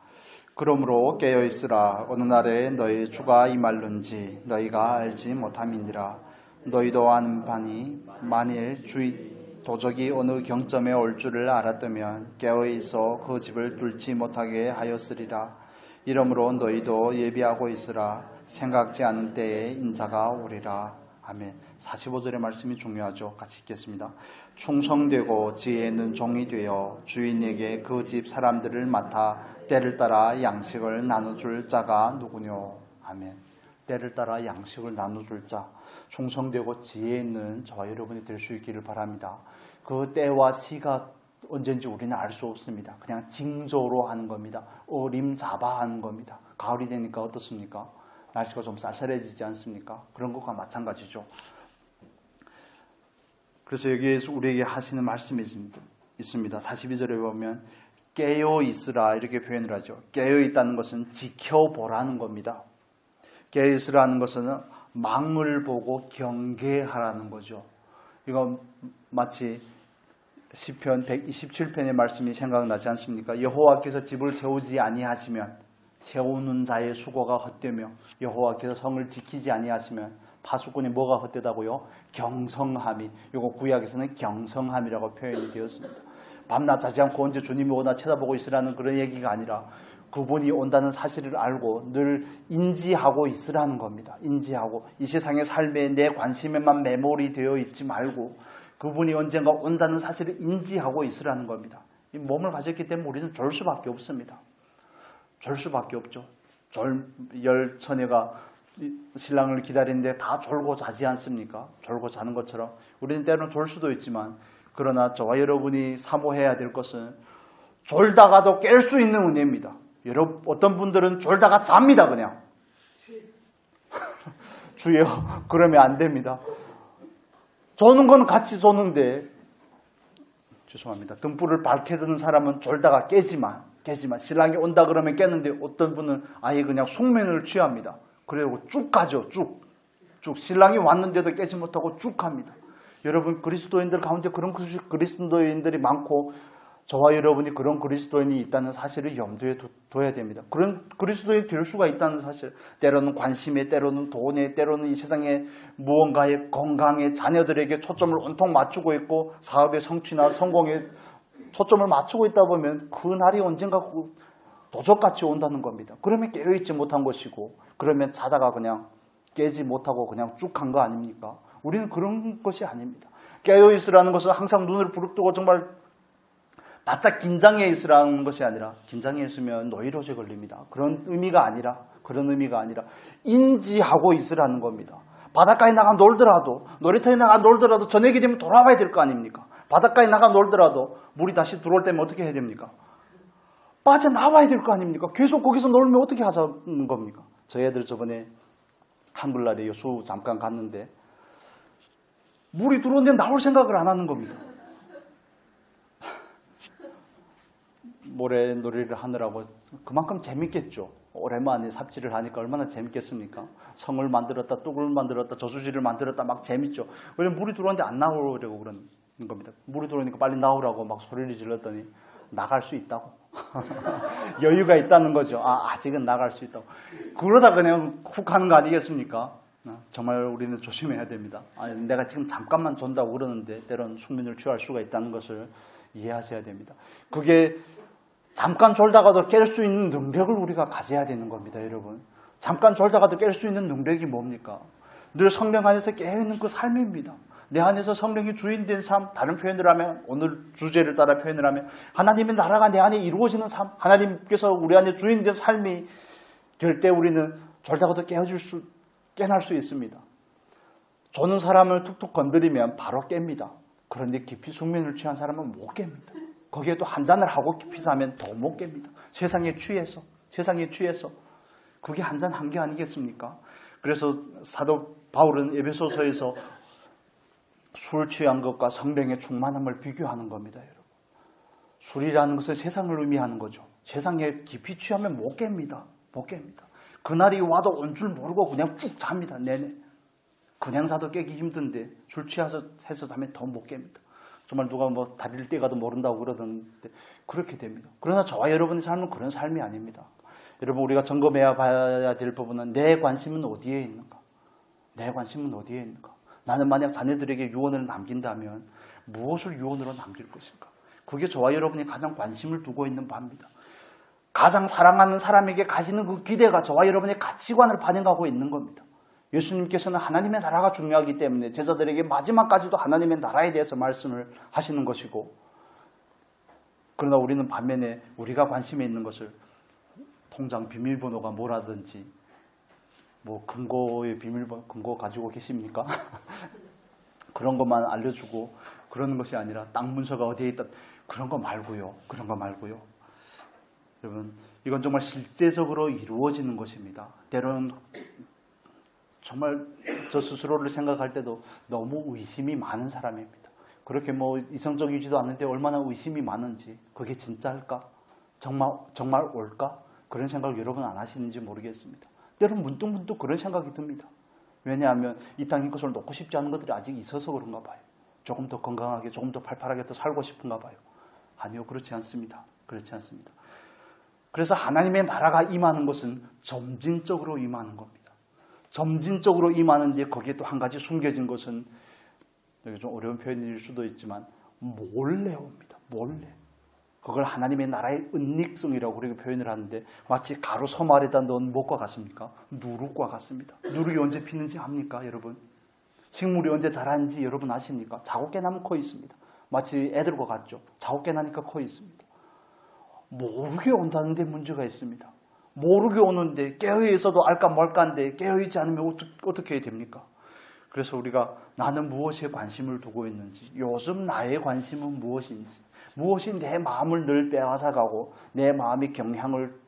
그러므로 깨어있으라. 어느 날에 너희 주가 임할는지 너희가 알지 못함이니라. 너희도 아는 바니 만일 도적이 어느 경점에 올 줄을 알았다면 깨어있어 그 집을 뚫지 못하게 하였으리라. 이러므로 너희도 예비하고 있으라. 생각지 않은 때에 인자가 오리라. 아멘. 45절의 말씀이 중요하죠. 같이 읽겠습니다. 충성되고 지혜 있는 종이 되어 주인에게 그 집 사람들을 맡아 때를 따라 양식을 나눠줄 자가 누구뇨. 아멘. 때를 따라 양식을 나눠줄 자, 충성되고 지혜 있는 저와 여러분이 될 수 있기를 바랍니다. 그 때와 시가 언젠지 우리는 알 수 없습니다. 그냥 징조로 하는 겁니다. 어림잡아하는 겁니다. 가을이 되니까 어떻습니까? 날씨가 좀 쌀쌀해지지 않습니까? 그런 것과 마찬가지죠. 그래서 여기에서 우리에게 하시는 말씀이 있습니다. 42절에 보면 깨어 있으라 이렇게 표현을 하죠. 깨어 있다는 것은 지켜보라는 겁니다. 깨어 있으라는 것은 망을 보고 경계하라는 거죠. 이건 마치 시편 127편의 말씀이 생각나지 않습니까? 여호와께서 집을 세우지 아니하시면 세우는 자의 수고가 헛되며 여호와께서 성을 지키지 아니하시면 파수꾼이 뭐가 헛되다고요? 경성함이. 이거 구약에서는 경성함이라고 표현이 되었습니다. 밤낮 자지 않고 언제 주님이 오나 쳐다보고 있으라는 그런 얘기가 아니라 그분이 온다는 사실을 알고 늘 인지하고 있으라는 겁니다. 인지하고 이 세상의 삶에 내 관심에만 매몰이 되어 있지 말고 그분이 언젠가 온다는 사실을 인지하고 있으라는 겁니다. 이 몸을 가졌기 때문에 우리는 졸 수밖에 없습니다. 졸 수밖에 없죠. 열 처녀가 신랑을 기다리는데 다 졸고 자지 않습니까? 졸고 자는 것처럼 우리는 때로는 졸 수도 있지만 그러나 저와 여러분이 사모해야 될 것은 졸다가도 깰 수 있는 은혜입니다. 어떤 분들은 졸다가 잡니다. 그냥. 주여, 그러면 안 됩니다. 조는 건 같이 조는데 죄송합니다. 등불을 밝게 드는 사람은 졸다가 깨지만 신랑이 온다 그러면 깼는데 어떤 분은 아예 그냥 숙면을 취합니다. 그리고 쭉 가죠. 쭉 신랑이 왔는데도 깨지 못하고 쭉 갑니다. 여러분 그리스도인들 가운데 그런 그리스도인들이 많고 저와 여러분이 그런 그리스도인이 있다는 사실을 염두에 둬야 됩니다. 그런 그리스도인이 될 수가 있다는 사실. 때로는 관심에, 때로는 돈에, 때로는 이 세상의 무언가에, 건강에, 자녀들에게 초점을 온통 맞추고 있고 사업의 성취나 성공에 초점을 맞추고 있다 보면 그 날이 언젠가 도적같이 온다는 겁니다. 그러면 깨어있지 못한 것이고, 그러면 자다가 그냥 깨지 못하고 그냥 쭉 간 거 아닙니까? 우리는 그런 것이 아닙니다. 깨어있으라는 것은 항상 눈을 부릅뜨고 정말 바짝 긴장해 있으라는 것이 아니라, 긴장해 있으면 노이로제 걸립니다. 그런 의미가 아니라 인지하고 있으라는 겁니다. 바닷가에 나가 놀더라도, 놀이터에 나가 놀더라도 저녁이 되면 돌아와야 될 거 아닙니까? 바닷가에 나가 놀더라도 물이 다시 들어올 때면 어떻게 해야 됩니까? 빠져나와야 될 거 아닙니까? 계속 거기서 놀면 어떻게 하자는 겁니까? 저희 애들 저번에 한글날에 여수 잠깐 갔는데 물이 들어오는데 나올 생각을 안 하는 겁니다. 모래놀이를 하느라고 그만큼 재밌겠죠. 오랜만에 삽질을 하니까 얼마나 재밌겠습니까? 성을 만들었다, 뚝을 만들었다, 저수지를 만들었다 막 재밌죠. 왜냐면 물이 들어오는데 안 나오려고 그러는 겁니다. 물이 들어오니까 빨리 나오라고 막 소리를 질렀더니 나갈 수 있다고. 여유가 있다는 거죠. 아직은 나갈 수 있다고. 그러다 그냥 훅 하는 거 아니겠습니까? 정말 우리는 조심해야 됩니다. 내가 지금 잠깐만 존다고 그러는데 때론 숙면을 취할 수가 있다는 것을 이해하셔야 됩니다. 그게 잠깐 졸다가도 깰 수 있는 능력을 우리가 가져야 되는 겁니다, 여러분. 잠깐 졸다가도 깰 수 있는 능력이 뭡니까? 늘 성령 안에서 깨어있는 그 삶입니다. 내 안에서 성령이 주인된 삶, 다른 표현을 하면, 오늘 주제를 따라 표현을 하면 하나님의 나라가 내 안에 이루어지는 삶, 하나님께서 우리 안에 주인된 삶이 될 때 우리는 졸다가도 깨어날 수 있습니다. 조는 사람을 툭툭 건드리면 바로 깹니다. 그런데 깊이 숙면을 취한 사람은 못 깹니다. 거기에 또 한 잔을 하고 깊이 자면 더 못 깹니다. 세상에 취해서. 그게 한 잔 한 게 아니겠습니까? 그래서 사도 바울은 에베소서에서 술 취한 것과 성령의 충만함을 비교하는 겁니다, 여러분. 술이라는 것은 세상을 의미하는 거죠. 세상에 깊이 취하면 못 깹니다. 그날이 와도 온 줄 모르고 그냥 쭉 잡니다, 내내. 그냥 자도 깨기 힘든데 술 취해서 자면 더 못 깹니다. 정말 누가 다리를 떼가도 모른다고 그러던데 그렇게 됩니다. 그러나 저와 여러분의 삶은 그런 삶이 아닙니다. 여러분, 우리가 점검해야 봐야 될 부분은 내 관심은 어디에 있는가? 나는 만약 자녀들에게 유언을 남긴다면 무엇을 유언으로 남길 것인가? 그게 저와 여러분이 가장 관심을 두고 있는 바입니다. 가장 사랑하는 사람에게 가지는 그 기대가 저와 여러분의 가치관을 반영하고 있는 겁니다. 예수님께서는 하나님의 나라가 중요하기 때문에 제자들에게 마지막까지도 하나님의 나라에 대해서 말씀을 하시는 것이고, 그러나 우리는 반면에 우리가 관심에 있는 것을 통장 비밀번호가 뭐라든지, 근거의 비밀번호, 근거 가지고 계십니까? 그런 것만 알려주고 그러는 것이 아니라 땅 문서가 어디에 있다, 그런 거 말고요. 여러분, 이건 정말 실제적으로 이루어지는 것입니다. 때로는 정말 저 스스로를 생각할 때도 너무 의심이 많은 사람입니다. 그렇게 이성적이지도 않은데 얼마나 의심이 많은지, 그게 진짜일까? 정말 올까? 그런 생각을 여러분 안 하시는지 모르겠습니다. 때로는 문득 그런 생각이 듭니다. 왜냐하면 이 땅의 것을 놓고 싶지 않은 것들이 아직 있어서 그런가 봐요. 조금 더 건강하게, 조금 더 팔팔하게 더 살고 싶은가 봐요. 아니요, 그렇지 않습니다. 그래서 하나님의 나라가 임하는 것은 점진적으로 임하는 겁니다. 점진적으로 임하는데 거기에 또 한 가지 숨겨진 것은, 여기 좀 어려운 표현일 수도 있지만 몰래 옵니다. 그걸 하나님의 나라의 은닉성이라고 우리가 표현을 하는데, 마치 가루 섬 아래다 넣은 무엇과 같습니까? 누룩과 같습니다. 누룩이 언제 피는지 압니까, 여러분? 식물이 언제 자라는지 여러분 아십니까? 자고 깨나면 커 있습니다. 마치 애들과 같죠. 자고 깨나니까 커 있습니다. 모르게 온다는 데 문제가 있습니다. 모르게 오는데, 깨어있어도 알까 말까인데 깨어있지 않으면 어떻게 해야 됩니까? 그래서 우리가 나는 무엇에 관심을 두고 있는지, 요즘 나의 관심은 무엇인지, 무엇이 내 마음을 늘 빼앗아가고 내 마음의 경향을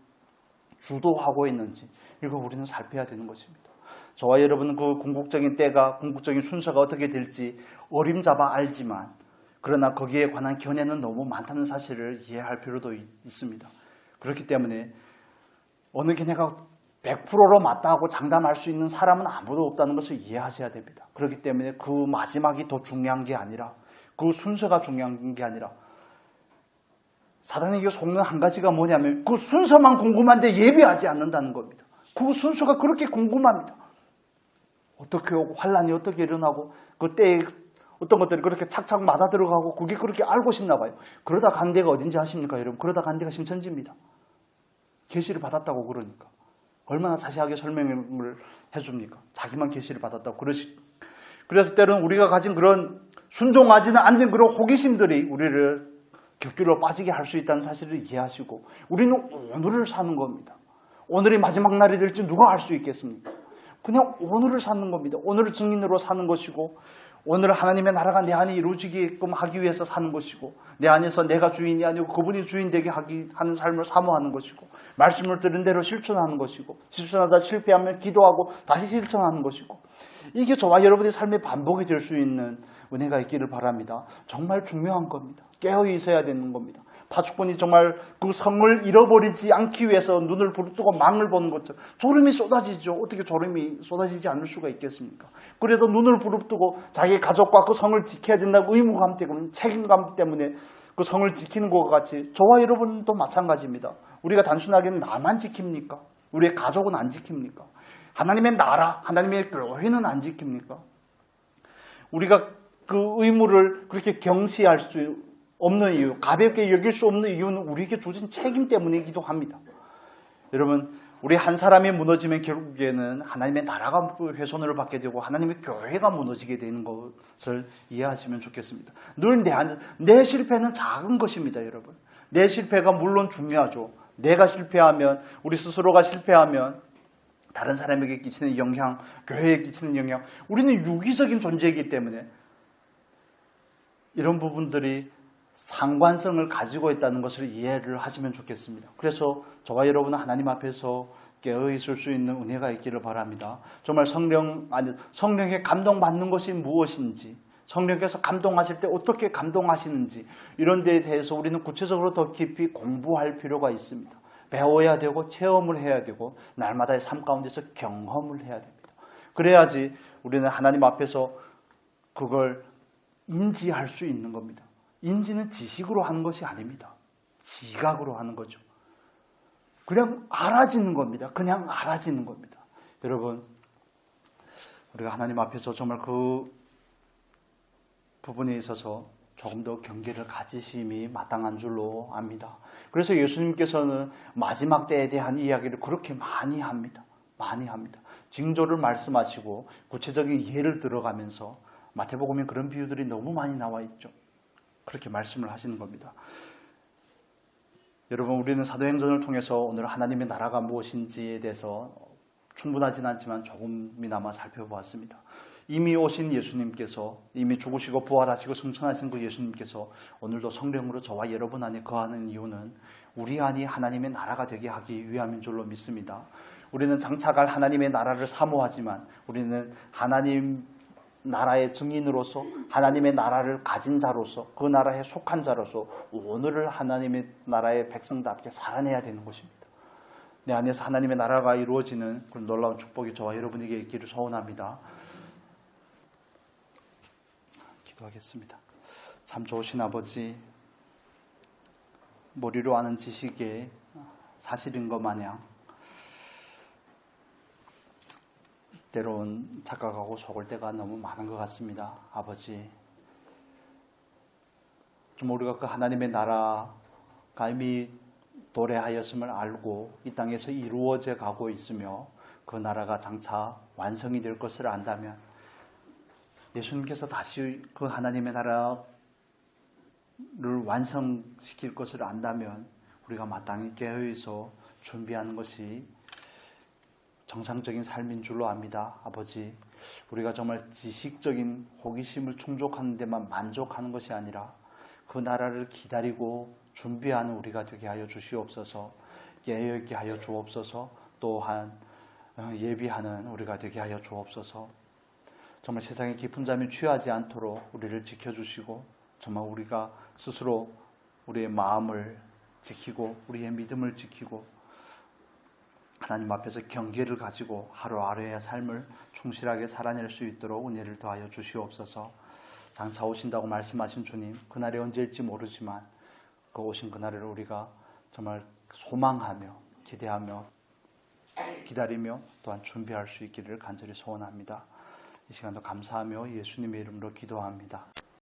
주도하고 있는지, 이거 우리는 살펴야 되는 것입니다. 저와 여러분은 그 궁극적인 때가, 궁극적인 순서가 어떻게 될지 어림잡아 알지만, 그러나 거기에 관한 견해는 너무 많다는 사실을 이해할 필요도 있습니다. 그렇기 때문에 어느 견해가 100%로 맞다고 장담할 수 있는 사람은 아무도 없다는 것을 이해하셔야 됩니다. 그렇기 때문에 그 마지막이 더 중요한 게 아니라, 그 순서가 중요한 게 아니라, 사단에게 속는 한 가지가 뭐냐면 그 순서만 궁금한데 예배하지 않는다는 겁니다. 그 순서가 그렇게 궁금합니다. 어떻게 오고 환란이 어떻게 일어나고 그 때에 어떤 것들이 그렇게 착착 맞아 들어가고 그게 그렇게 알고 싶나 봐요. 그러다 간 데가 어딘지 아십니까, 여러분? 그러다 간 데가 신천지입니다. 계시를 받았다고 그러니까. 얼마나 자세하게 설명을 해줍니까? 자기만 계시를 받았다고. 그래서 때로는 우리가 가진 그런 순종하지는 않는 그런 호기심들이 우리를 격규로 빠지게 할 수 있다는 사실을 이해하시고, 우리는 오늘을 사는 겁니다. 오늘이 마지막 날이 될지 누가 알 수 있겠습니까? 그냥 오늘을 사는 겁니다. 오늘을 증인으로 사는 것이고, 오늘 하나님의 나라가 내 안에 이루어지게끔 하기 위해서 사는 것이고, 내 안에서 내가 주인이 아니고 그분이 주인 되게 하는 삶을 사모하는 것이고, 말씀을 들은 대로 실천하는 것이고, 실천하다 실패하면 기도하고 다시 실천하는 것이고, 이게 저와 여러분의 삶의 반복이 될 수 있는 은혜가 있기를 바랍니다. 정말 중요한 겁니다. 깨어 있어야 되는 겁니다. 파수꾼이 정말 그 성을 잃어버리지 않기 위해서 눈을 부릅뜨고 망을 보는 것처럼 졸음이 쏟아지죠. 어떻게 졸음이 쏟아지지 않을 수가 있겠습니까? 그래도 눈을 부릅뜨고 자기 가족과 그 성을 지켜야 된다고 의무감 때문에, 책임감 때문에 그 성을 지키는 것과 같이 저와 여러분도 마찬가지입니다. 우리가 단순하게 나만 지킵니까? 우리의 가족은 안 지킵니까? 하나님의 나라, 하나님의 교회는 안 지킵니까? 우리가 그 의무를 그렇게 경시할 수 없는 이유, 가볍게 여길 수 없는 이유는 우리에게 주신 책임 때문이기도 합니다. 여러분, 우리 한 사람이 무너지면 결국에는 하나님의 나라가 훼손을 받게 되고 하나님의 교회가 무너지게 되는 것을 이해하시면 좋겠습니다. 늘 내 실패는 작은 것입니다, 여러분. 내 실패가 물론 중요하죠. 내가 실패하면, 우리 스스로가 실패하면 다른 사람에게 끼치는 영향, 교회에 끼치는 영향, 우리는 유기적인 존재이기 때문에 이런 부분들이 상관성을 가지고 있다는 것을 이해를 하시면 좋겠습니다. 그래서 저와 여러분은 하나님 앞에서 깨어 있을 수 있는 은혜가 있기를 바랍니다. 정말 성령에 감동받는 것이 무엇인지, 성령께서 감동하실 때 어떻게 감동하시는지, 이런 데에 대해서 우리는 구체적으로 더 깊이 공부할 필요가 있습니다. 배워야 되고 체험을 해야 되고 날마다의 삶 가운데서 경험을 해야 됩니다. 그래야지 우리는 하나님 앞에서 그걸 인지할 수 있는 겁니다. 인지는 지식으로 하는 것이 아닙니다. 지각으로 하는 거죠. 그냥 알아지는 겁니다. 그냥 알아지는 겁니다. 여러분, 우리가 하나님 앞에서 정말 그 부분에 있어서 조금 더 경계를 가지심이 마땅한 줄로 압니다. 그래서 예수님께서는 마지막 때에 대한 이야기를 그렇게 많이 합니다. 많이 합니다. 징조를 말씀하시고 구체적인 예를 들어가면서 마태복음에 그런 비유들이 너무 많이 나와 있죠. 그렇게 말씀을 하시는 겁니다. 여러분, 우리는 사도행전을 통해서 오늘 하나님의 나라가 무엇인지에 대해서 충분하진 않지만 조금이나마 살펴보았습니다. 이미 오신 예수님께서, 이미 죽으시고 부활하시고 승천하신 그 예수님께서 오늘도 성령으로 저와 여러분 안에 거하는 이유는 우리 안이 하나님의 나라가 되게 하기 위함인 줄로 믿습니다. 우리는 장차갈 하나님의 나라를 사모하지만 우리는 하나님 나라의 증인으로서, 하나님의 나라를 가진 자로서, 그 나라에 속한 자로서 오늘을 하나님의 나라의 백성답게 살아내야 되는 것입니다. 내 안에서 하나님의 나라가 이루어지는 그런 놀라운 축복이 저와 여러분에게 있기를 소원합니다. 기도하겠습니다. 참 좋으신 아버지, 머리로 아는 지식에 사실인 것 마냥 때론 착각하고 속을 때가 너무 많은 것 같습니다. 아버지, 좀 우리가 그 하나님의 나라가 이미 도래하였음을 알고 이 땅에서 이루어져 가고 있으며 그 나라가 장차 완성이 될 것을 안다면, 예수님께서 다시 그 하나님의 나라를 완성시킬 것을 안다면 우리가 마땅히 깨어있어 준비하는 것이 정상적인 삶인 줄로 압니다. 아버지, 우리가 정말 지식적인 호기심을 충족하는 데만 만족하는 것이 아니라 그 나라를 기다리고 준비하는 우리가 되게 하여 주시옵소서. 깨어있게 하여 주옵소서. 또한 예비하는 우리가 되게 하여 주옵소서. 정말 세상의 깊은 잠에 취하지 않도록 우리를 지켜주시고, 정말 우리가 스스로 우리의 마음을 지키고 우리의 믿음을 지키고 하나님 앞에서 경계를 가지고 하루하루의 삶을 충실하게 살아낼 수 있도록 은혜를 더하여 주시옵소서. 장차 오신다고 말씀하신 주님, 그날이 언제일지 모르지만 그 오신 그날을 우리가 정말 소망하며 기대하며 기다리며 또한 준비할 수 있기를 간절히 소원합니다. 이 시간도 감사하며 예수님의 이름으로 기도합니다.